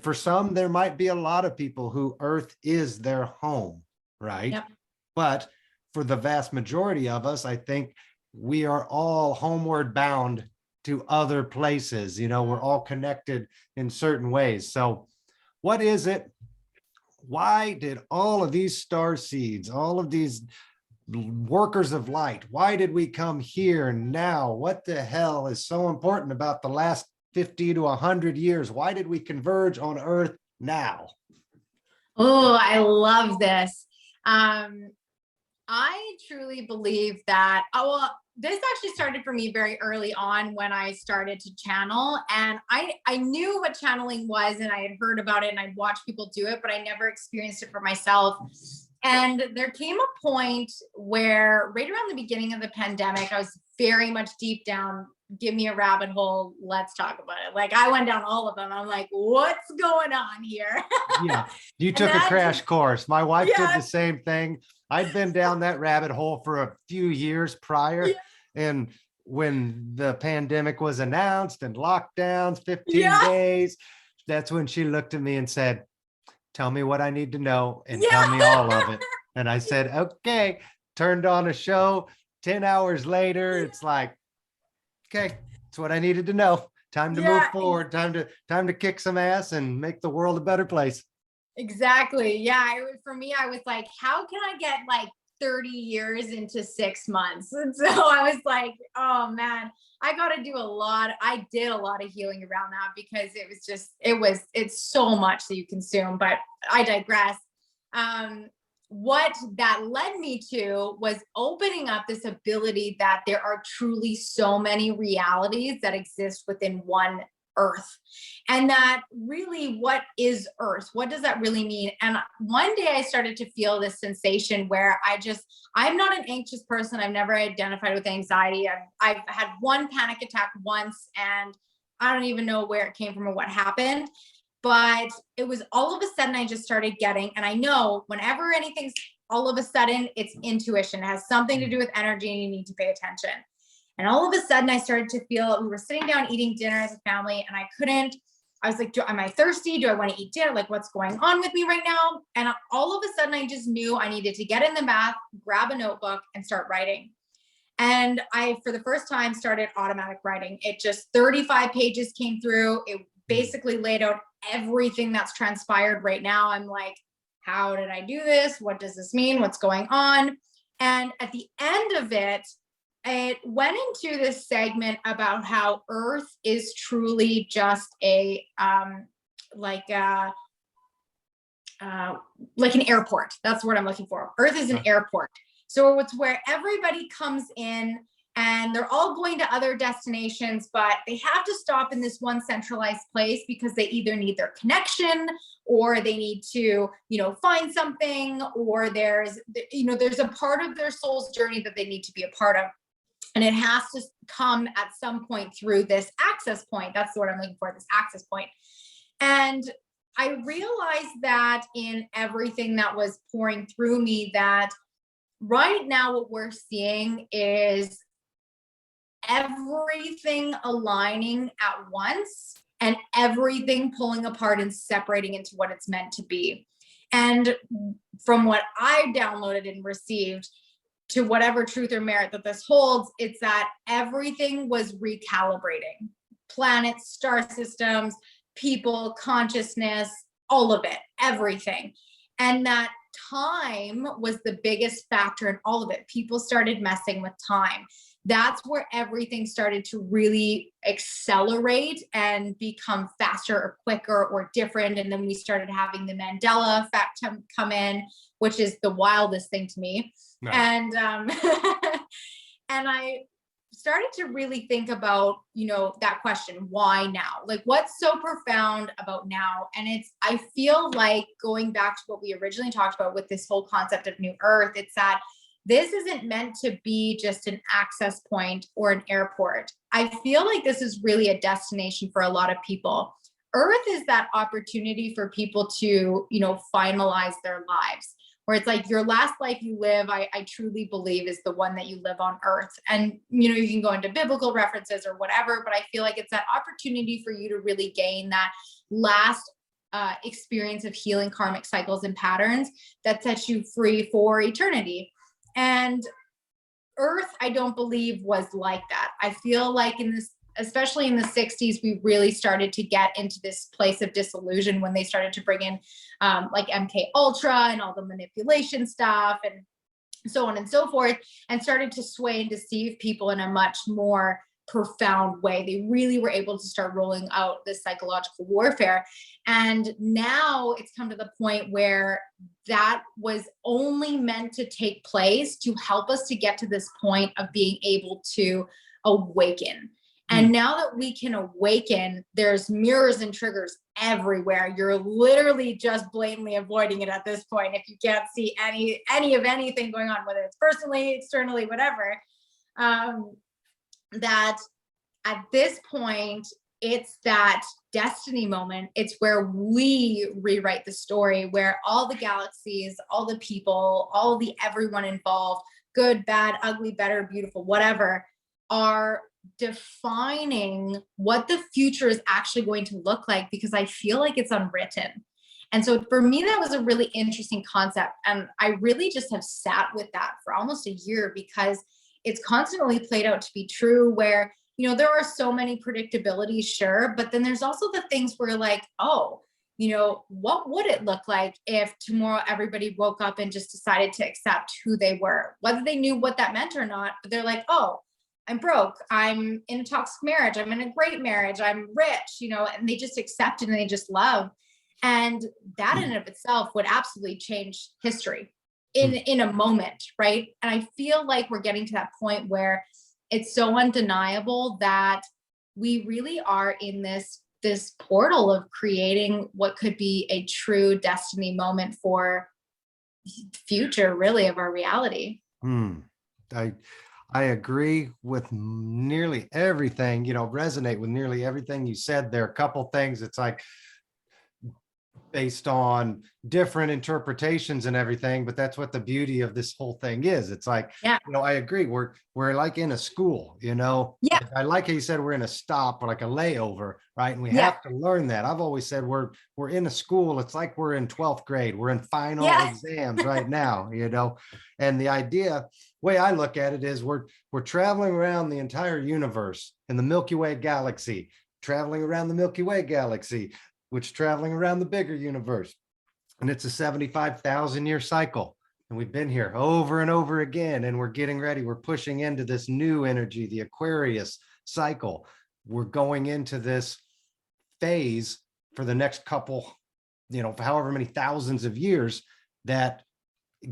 For some, there might be a lot of people who Earth is their home, right? Yep. But for the vast majority of us, I think we are all homeward bound to other places. You know, we're all connected in certain ways. So what is it? Why did all of these star seeds, all of these workers of light, why did we come here now? What the hell is so important about the last 50 to 100 years? Why did we converge on Earth now? Oh, I love this. I truly believe that, this actually started for me very early on when I started to channel, and I knew what channeling was, and I had heard about it and I'd watched people do it, but I never experienced it for myself. And there came a point where right around the beginning of the pandemic, I was very much deep down, give me a rabbit hole, let's talk about it. Like I went down all of them. I'm like, what's going on here? Yeah, you took a crash course. My wife did the same thing. I'd been down that rabbit hole for a few years prior. And when the pandemic was announced and lockdowns, 15 days, that's when she looked at me and said, tell me what I need to know and tell me all of it. And I said, okay, turned on a show. 10 hours later, it's like, okay, it's what I needed to know. Time to move forward. Time to kick some ass and make the world a better place. Exactly. Yeah. For me, I was like, how can I get like 30 years into 6 months? And so I was like, oh man, I got to do a lot. I did a lot of healing around that because it was just, it's so much that you consume, but I digress. What that led me to was opening up this ability that there are truly so many realities that exist within one Earth. And that really, what is Earth? What does that really mean? And one day I started to feel this sensation where I'm not an anxious person. I've never identified with anxiety. I've had one panic attack once, and I don't even know where it came from or what happened. But it was all of a sudden I just started getting, and I know whenever anything's all of a sudden, it's intuition. It has something to do with energy and you need to pay attention. And all of a sudden I started to feel, we were sitting down eating dinner as a family, and I was like, am I thirsty? Do I want to eat dinner? Like, what's going on with me right now? And all of a sudden I just knew I needed to get in the bath, grab a notebook and start writing. And I, for the first time, started automatic writing. It just 35 pages came through. It basically laid out everything that's transpired right now. I'm like, how did I do this? What does this mean? What's going on? And at the end of it went into this segment about how Earth is truly just like an airport. That's the word I'm looking for. Earth is an airport. So it's where everybody comes in and they're all going to other destinations, but they have to stop in this one centralized place because they either need their connection or they need to, find something, or there's a part of their soul's journey that they need to be a part of. And it has to come at some point through this access point. That's the word I'm looking for, this access point. And I realized that in everything that was pouring through me, that right now what we're seeing is everything aligning at once and everything pulling apart and separating into what it's meant to be. And from what I downloaded and received, to whatever truth or merit that this holds, it's that everything was recalibrating. Planets, star systems, people, consciousness, all of it, everything. And that time was the biggest factor in all of it. People started messing with time. That's where everything started to really accelerate and become faster or quicker or different. And then we started having the Mandela effect come in, which is the wildest thing to me. Nice. And and I started to really think about, that question, why now? Like, what's so profound about now? And I feel like, going back to what we originally talked about with this whole concept of New Earth, it's that this isn't meant to be just an access point or an airport. I feel like this is really a destination for a lot of people. Earth is that opportunity for people to, finalize their lives, where it's like your last life you live, I truly believe, is the one that you live on Earth. And, you can go into biblical references or whatever, but I feel like it's that opportunity for you to really gain that last experience of healing karmic cycles and patterns that sets you free for eternity. And Earth, I don't believe, was like that. I feel like especially in the 60s, we really started to get into this place of disillusion when they started to bring in like MK Ultra and all the manipulation stuff and so on and so forth, and started to sway and deceive people in a much more profound way. They really were able to start rolling out this psychological warfare. And now it's come to the point where that was only meant to take place to help us to get to this point of being able to awaken. And now that we can awaken, there's mirrors and triggers everywhere. You're literally just blatantly avoiding it at this point if you can't see any of anything going on, whether it's personally, externally, whatever. That at this point, it's that destiny moment. It's where we rewrite the story, where all the galaxies, all the people, all the everyone involved, good, bad, ugly, better, beautiful, whatever, are defining what the future is actually going to look like, because I feel like it's unwritten. And so for me, that was a really interesting concept. And I really just have sat with that for almost a year, because it's constantly played out to be true, where, there are so many predictabilities, sure, but then there's also the things where like, oh, what would it look like if tomorrow everybody woke up and just decided to accept who they were, whether they knew what that meant or not, but they're like, oh, I'm broke, I'm in a toxic marriage, I'm in a great marriage, I'm rich, and they just accept it and they just love. And that in and of itself would absolutely change history in a moment, right? And I feel like we're getting to that point where it's so undeniable that we really are in this portal of creating what could be a true destiny moment for the future, really, of our reality. I agree with nearly everything, resonate with nearly everything you said. There are a couple things. It's like based on different interpretations and everything, but that's what the beauty of this whole thing is. It's like, yeah, I agree. We're like in a school, Yeah. I like how you said we're in a stop or like a layover, right? And we have to learn that. I've always said we're in a school. It's like we're in 12th grade. We're in final exams right now, and the way I look at it is we're traveling around the entire universe in the Milky Way galaxy, traveling around the Milky Way galaxy, which is traveling around the bigger universe. And it's a 75,000 year cycle. And we've been here over and over again, and we're getting ready. We're pushing into this new energy, the Aquarius cycle. We're going into this phase for the next couple, for however many thousands of years, that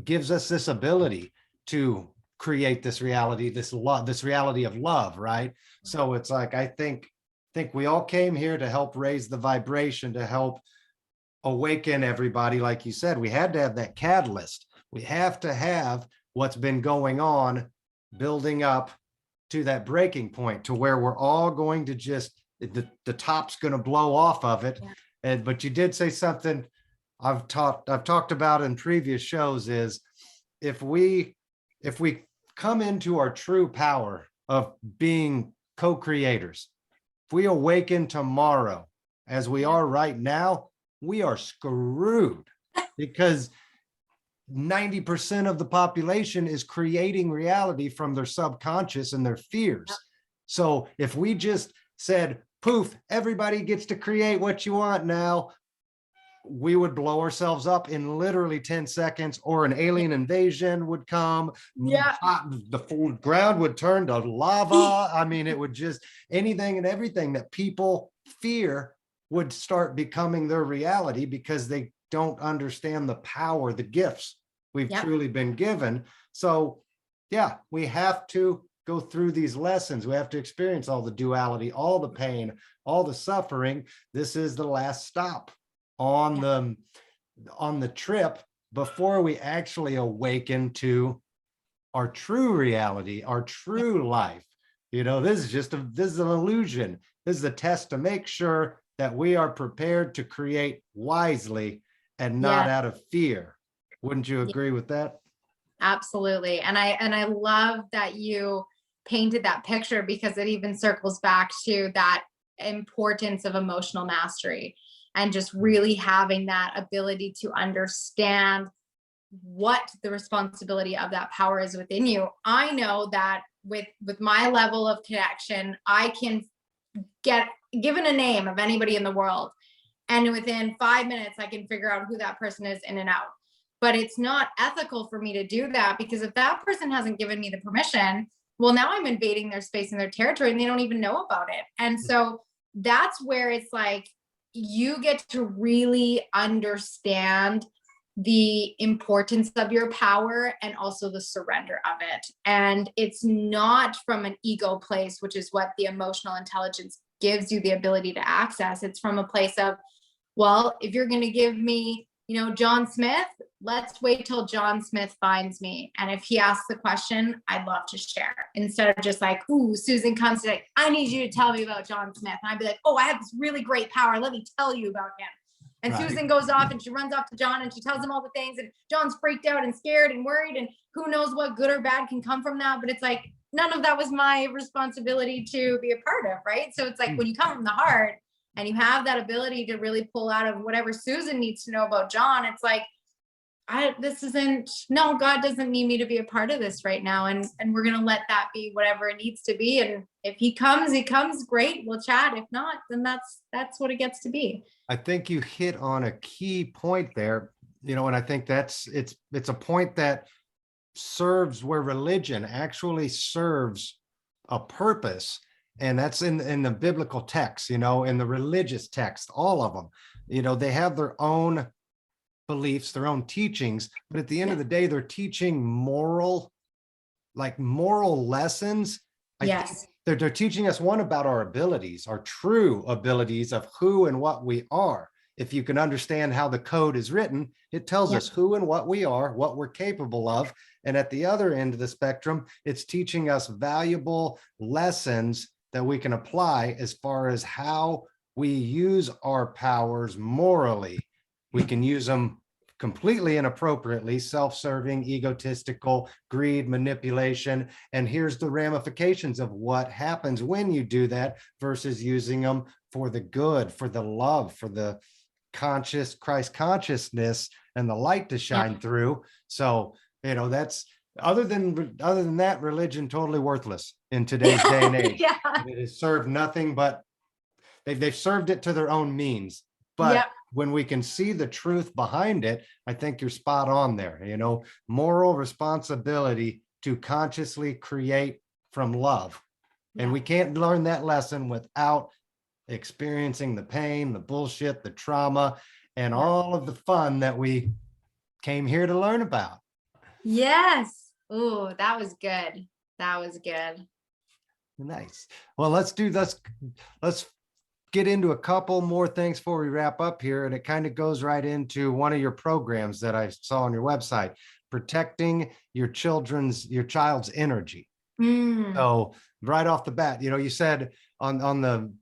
gives us this ability to create this reality, this love, this reality of love, right? So it's like, I think we all came here to help raise the vibration, to help awaken everybody. Like you said, we had to have that catalyst. We have to have what's been going on building up to that breaking point to where we're all going to just, the top's going to blow off of it. Yeah. And, but you did say something I've talked about in previous shows is if we come into our true power of being co-creators, if we awaken tomorrow as we are right now, we are screwed because 90% of the population is creating reality from their subconscious and their fears. So if we just said, poof, everybody gets to create what you want now, we would blow ourselves up in literally 10 seconds, or an alien invasion would come. Yeah. The full ground would turn to lava. I mean, it would just, anything and everything that people fear would start becoming their reality because they don't understand the power, the gifts we've truly been given. So yeah, we have to go through these lessons. We have to experience all the duality, all the pain, all the suffering. This is the last stop on the trip before we actually awaken to our true reality, our true life. You know, this is an illusion. This is a test to make sure that we are prepared to create wisely and not out of fear. Wouldn't you agree with that? Absolutely. And I love that you painted that picture, because it even circles back to that importance of emotional mastery and just really having that ability to understand what the responsibility of that power is within you. I know that with my level of connection, I can get given a name of anybody in the world, and within 5 minutes I can figure out who that person is in and out. But it's not ethical for me to do that, because if that person hasn't given me the permission, well, now I'm invading their space and their territory and they don't even know about it. And so that's where it's like, you get to really understand the importance of your power and also the surrender of it. And it's not from an ego place, which is what the emotional intelligence gives you the ability to access. It's from a place of, well, if you're going to give me, John Smith, let's wait till John Smith finds me. And if he asks the question, I'd love to share, instead of just like, ooh, Susan comes to like, I need you to tell me about John Smith. And I'd be like, oh, I have this really great power. Let me tell you about him. And Susan goes off and she runs off to John and she tells him all the things. And John's freaked out and scared and worried. And who knows what good or bad can come from that. But it's like, none of that was my responsibility to be a part of, right? So it's like, when you come from the heart and you have that ability to really pull out of whatever Susan needs to know about John, it's like, God doesn't need me to be a part of this right now. And we're going to let that be whatever it needs to be. And if he comes, great. We'll chat. If not, then that's what it gets to be. I think you hit on a key point there, and I think it's a point that serves where religion actually serves a purpose. And that's in the biblical text, in the religious text, all of them, they have their own beliefs, their own teachings, but at the end of the day, they're teaching moral lessons. Yes. They're teaching us one about our abilities, our true abilities of who and what we are. If you can understand how the code is written, it tells us who and what we are, what we're capable of. And at the other end of the spectrum, it's teaching us valuable lessons that we can apply as far as how we use our powers morally. We can use them completely inappropriately, self-serving, egotistical, greed, manipulation. And here's the ramifications of what happens when you do that versus using them for the good, for the love, for the Christ consciousness and the light to shine through. So, that's other than that, religion totally worthless in today's day and age. It has served nothing but they've served it to their own means. But when we can see the truth behind it, I think you're spot on there. Moral responsibility to consciously create from love. And we can't learn that lesson without experiencing the pain, the bullshit, the trauma, and all of the fun that we came here to learn about. Yes. Oh, that was good. That was good. Nice. Well, let's get into a couple more things before we wrap up here. And it kind of goes right into one of your programs that I saw on your website, protecting your child's energy. So right off the bat. You said on the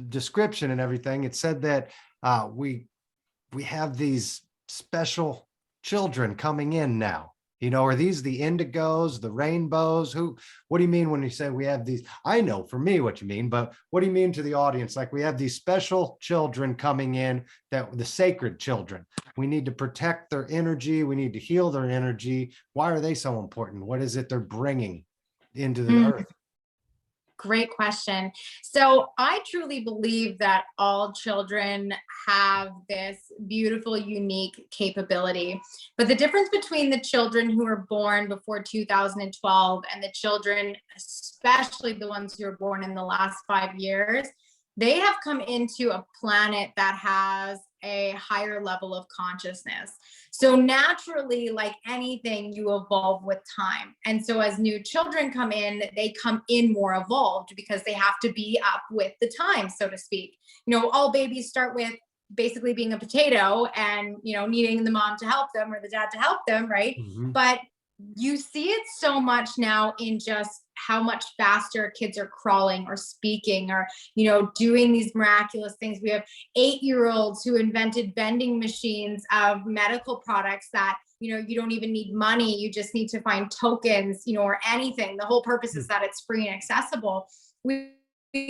description and everything, it said that we have these special children coming in now. Are these the indigos, the rainbows? What do you mean when you say we have these? I know for me what you mean, but what do you mean to the audience? Like we have these special children coming in, that the sacred children. We need to protect their energy. We need to heal their energy. Why are they so important? What is it they're bringing into the earth? Great question. So I truly believe that all children have this beautiful, unique capability. But the difference between the children who were born before 2012 and the children, especially the ones who were born in the last 5 years, they have come into a planet that has a higher level of consciousness. So naturally, like anything, you evolve with time. And so as new children come in, they come in more evolved because they have to be up with the time, so to speak. All babies start with basically being a potato and, needing the mom to help them or the dad to help them, right? Mm-hmm. But you see it so much now in just how much faster kids are crawling or speaking or, doing these miraculous things. We have 8-year-olds who invented vending machines of medical products that, you don't even need money. You just need to find tokens, or anything. The whole purpose is that it's free and accessible. We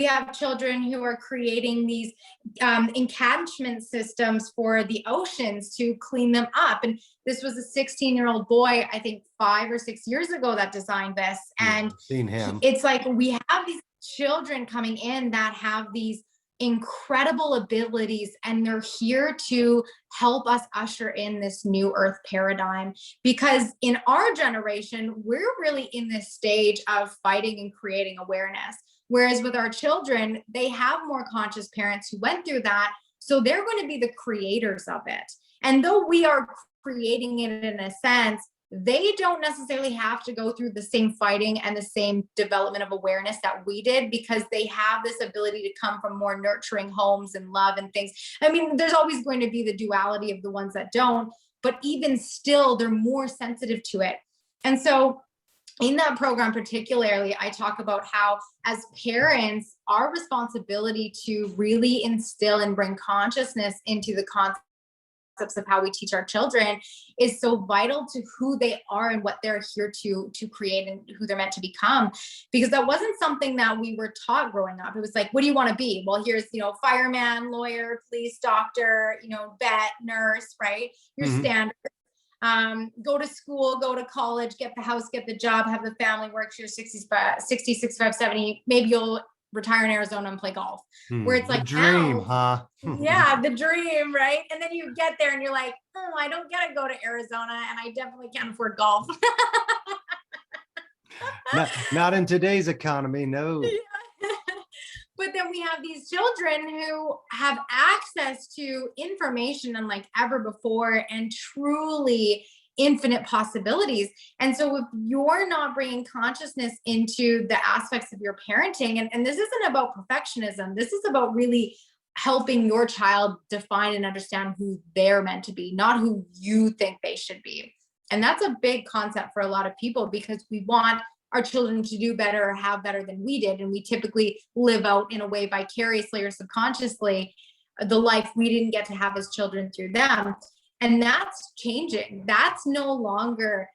have children who are creating these encashment systems for the oceans to clean them up. And this was a 16-year-old boy, I think 5 or 6 years ago, that designed this. And seen him. It's like we have these children coming in that have these incredible abilities, and they're here to help us usher in this new earth paradigm. Because in our generation, we're really in this stage of fighting and creating awareness. Whereas with our children, they have more conscious parents who went through that. So they're going to be the creators of it. And though we are creating it in a sense, they don't necessarily have to go through the same fighting and the same development of awareness that we did, because they have this ability to come from more nurturing homes and love and things. I mean, there's always going to be the duality of the ones that don't, but even still, they're more sensitive to it. And so in that program particularly, I talk about how as parents, our responsibility to really instill and bring consciousness into the concepts of how we teach our children is so vital to who they are and what they're here to create and who they're meant to become. Because that wasn't something that we were taught growing up. It was like, what do you want to be? Well, here's, fireman, lawyer, police, doctor, vet, nurse, right? Your standard. Go to school, go to college, get the house, get the job, have the family, work to your 65, 70. Maybe you'll retire in Arizona and play golf. Where it's like the dream, now, yeah, the dream, right? And then you get there and you're like, oh, I don't get to go to Arizona, and I definitely can't afford golf. not in today's economy, no. Yeah. But then we have these children who have access to information unlike ever before, and truly infinite possibilities. And so if you're not bringing consciousness into the aspects of your parenting, and this isn't about perfectionism, this is about really helping your child define and understand who they're meant to be, not who you think they should be. And that's a big concept for a lot of people, because we want our children to do better or have better than we did. And we typically live out in a way vicariously or subconsciously the life we didn't get to have as children through them. And that's changing. That's no longer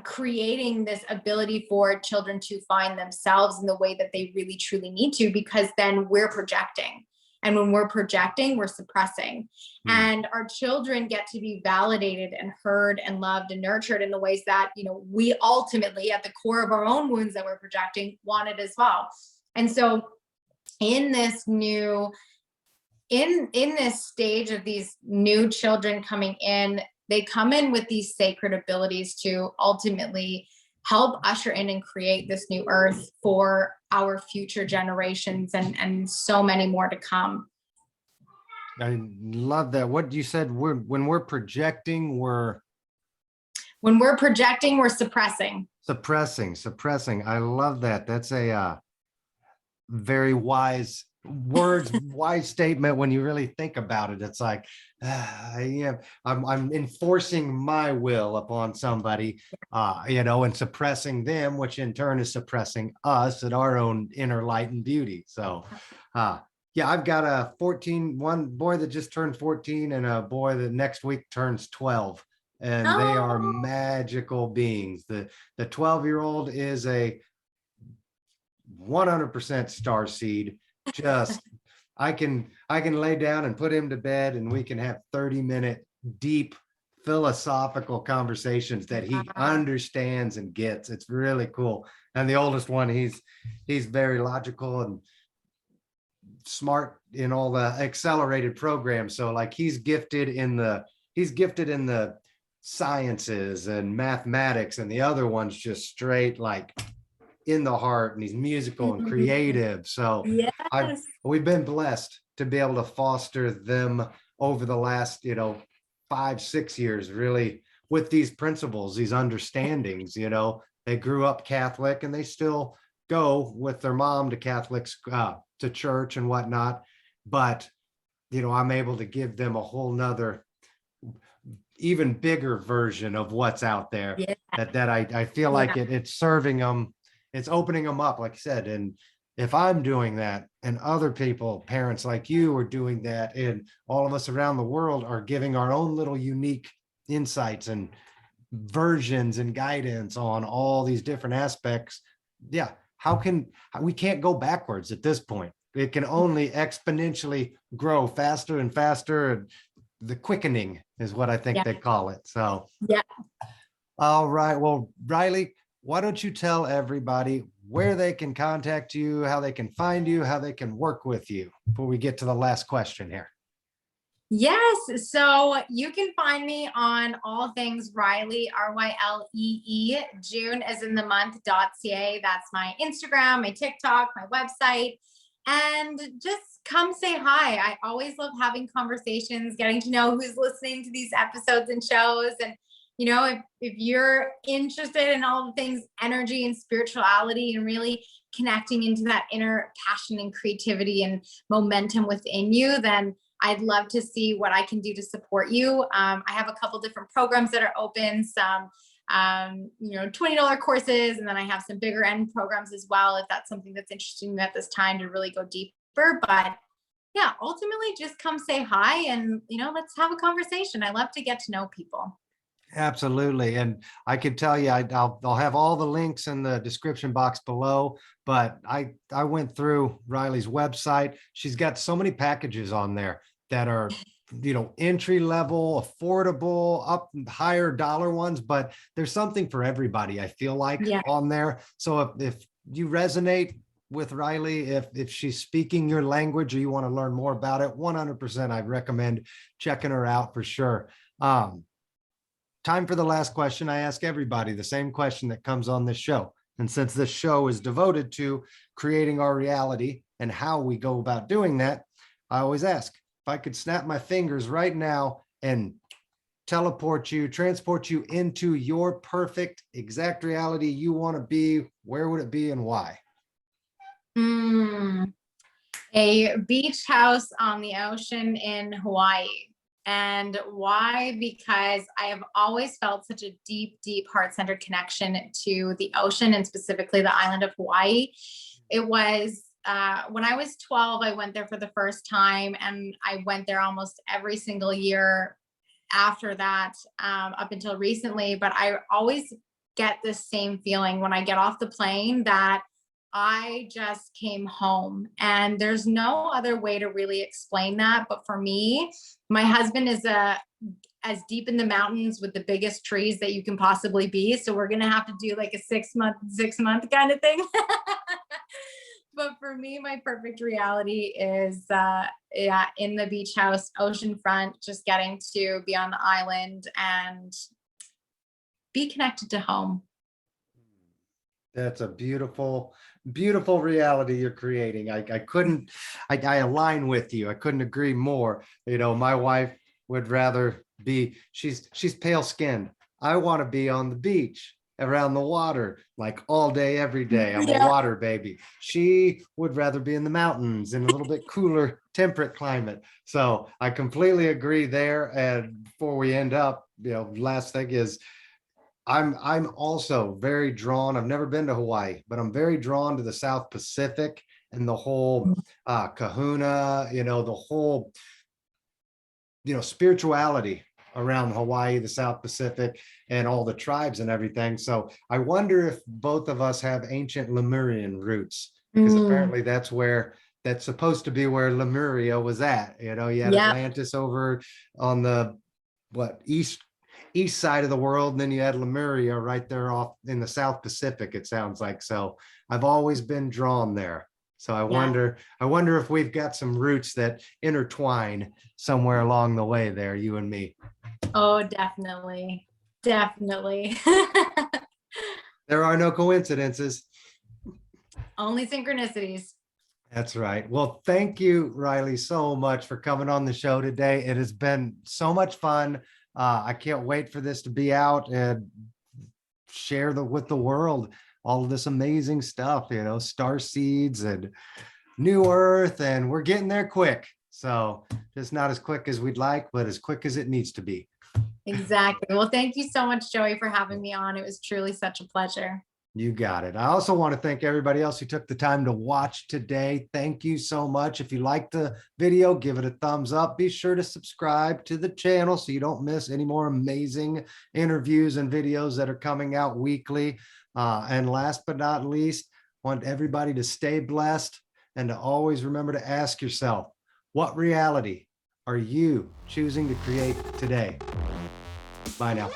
creating this ability for children to find themselves in the way that they really truly need to, because then we're projecting. And when we're projecting, we're suppressing. And our children get to be validated and heard and loved and nurtured in the ways that, we ultimately, at the core of our own wounds that we're projecting, wanted as well. And so in this stage of these new children coming in, they come in with these sacred abilities to ultimately help usher in and create this new earth for our future generations and so many more to come. I love that. What you said, when we're projecting, we're suppressing. Suppressing. I love that. That's a very wise words, wise statement when you really think about it. It's like, yeah, I'm enforcing my will upon somebody, and suppressing them, which in turn is suppressing us and our own inner light and beauty. So, yeah, I've got one boy that just turned 14 and a boy that next week turns 12. And they are Oh, magical beings. The 12-year-old is a 100% starseed. Just I can lay down and put him to bed and we can have 30-minute deep philosophical conversations that he understands and gets. It's really cool. And the oldest one, he's very logical and smart in all the accelerated programs. So like he's gifted in the sciences and mathematics, and the other one's just straight like in the heart, and he's musical and creative. So I've yes. we've been blessed to be able to foster them over the last 5-6 years, really, with these principles, these understandings. They grew up Catholic and they still go with their mom to Catholics, to church and whatnot, but I'm able to give them a whole nother, even bigger version of what's out there, Yeah. that I feel like it's serving them, it's opening them up, like I said. And if I'm doing that and other people, parents like you, are doing that, and all of us around the world are giving our own little unique insights and versions and guidance on all these different aspects, yeah, we can't go backwards at this point. It can only exponentially grow faster and faster. And the quickening is what I think they call it. So, Yeah. all right. Well, Rylee, why don't you tell everybody where they can contact you, how they can find you, how they can work with you before we get to the last question here? Yes. So you can find me on all things Rylee, Rylee, June as in the month.ca. That's my Instagram, my TikTok, my website. And just come say hi. I always love having conversations, getting to know who's listening to these episodes and shows. And, if you're interested in all the things energy and spirituality and really connecting into that inner passion and creativity and momentum within you, then I'd love to see what I can do to support you. I have a couple different programs that are open, some $20 courses, and then I have some bigger end programs as well, if that's something that's interesting at this time to really go deeper. But yeah, ultimately just come say hi and, let's have a conversation. I love to get to know people. Absolutely. And I could tell you, I'll have all the links in the description box below, but I went through Rylee's website. She's got so many packages on there that are, entry level, affordable, up higher dollar ones, but there's something for everybody, I feel like, on there. So if you resonate with Rylee, if she's speaking your language or you want to learn more about it, 100%, I'd recommend checking her out for sure. Time for the last question. I ask everybody the same question that comes on this show. And since this show is devoted to creating our reality and how we go about doing that, I always ask, if I could snap my fingers right now and transport you into your perfect, exact reality you want to be, where would it be and why? A beach house on the ocean in Hawaii. And why? Because I have always felt such a deep, deep heart-centered connection to the ocean, and specifically the island of Hawaii. It was when I was 12, I went there for the first time, and I went there almost every single year after that, up until recently. But I always get this same feeling when I get off the plane that I just came home, and there's no other way to really explain that. But for me, my husband is as deep in the mountains with the biggest trees that you can possibly be. So we're going to have to do like a 6 month kind of thing. But for me, my perfect reality is, in the beach house, oceanfront, just getting to be on the island and be connected to home. That's a beautiful, beautiful reality you're creating. I align with you. I couldn't agree more. My wife would rather she's pale skinned. I want to be on the beach. around the water, like all day, every day. I'm a Yeah. water baby. She would rather be in the mountains in a little bit cooler, temperate climate. So I completely agree there. And before we end up, last thing is I'm also very drawn. I've never been to Hawaii, but I'm very drawn to the South Pacific and the whole kahuna, the whole spirituality around Hawaii, the South Pacific, and all the tribes and everything. So I wonder if both of us have ancient Lemurian roots, because apparently that's supposed to be where Lemuria was at. You had Atlantis over on the east side of the world, and then you had Lemuria right there off in the South Pacific, it sounds like. So I've always been drawn there. So I wonder if we've got some roots that intertwine somewhere along the way there, you and me. Oh, definitely. Definitely. There are no coincidences. Only synchronicities. That's right. Well, thank you, Rylee, so much for coming on the show today. It has been so much fun. I can't wait for this to be out and share with the world all of this amazing stuff, Starseeds and New Earth, and we're getting there quick. So just not as quick as we'd like, but as quick as it needs to be. Exactly. Well, thank you so much, Joey, for having me on. It was truly such a pleasure. You got it. I also want to thank everybody else who took the time to watch today. Thank you so much. If you liked the video, give it a thumbs up. Be sure to subscribe to the channel so you don't miss any more amazing interviews and videos that are coming out weekly. And last but not least, I want everybody to stay blessed and to always remember to ask yourself, what reality are you choosing to create today? Bye now.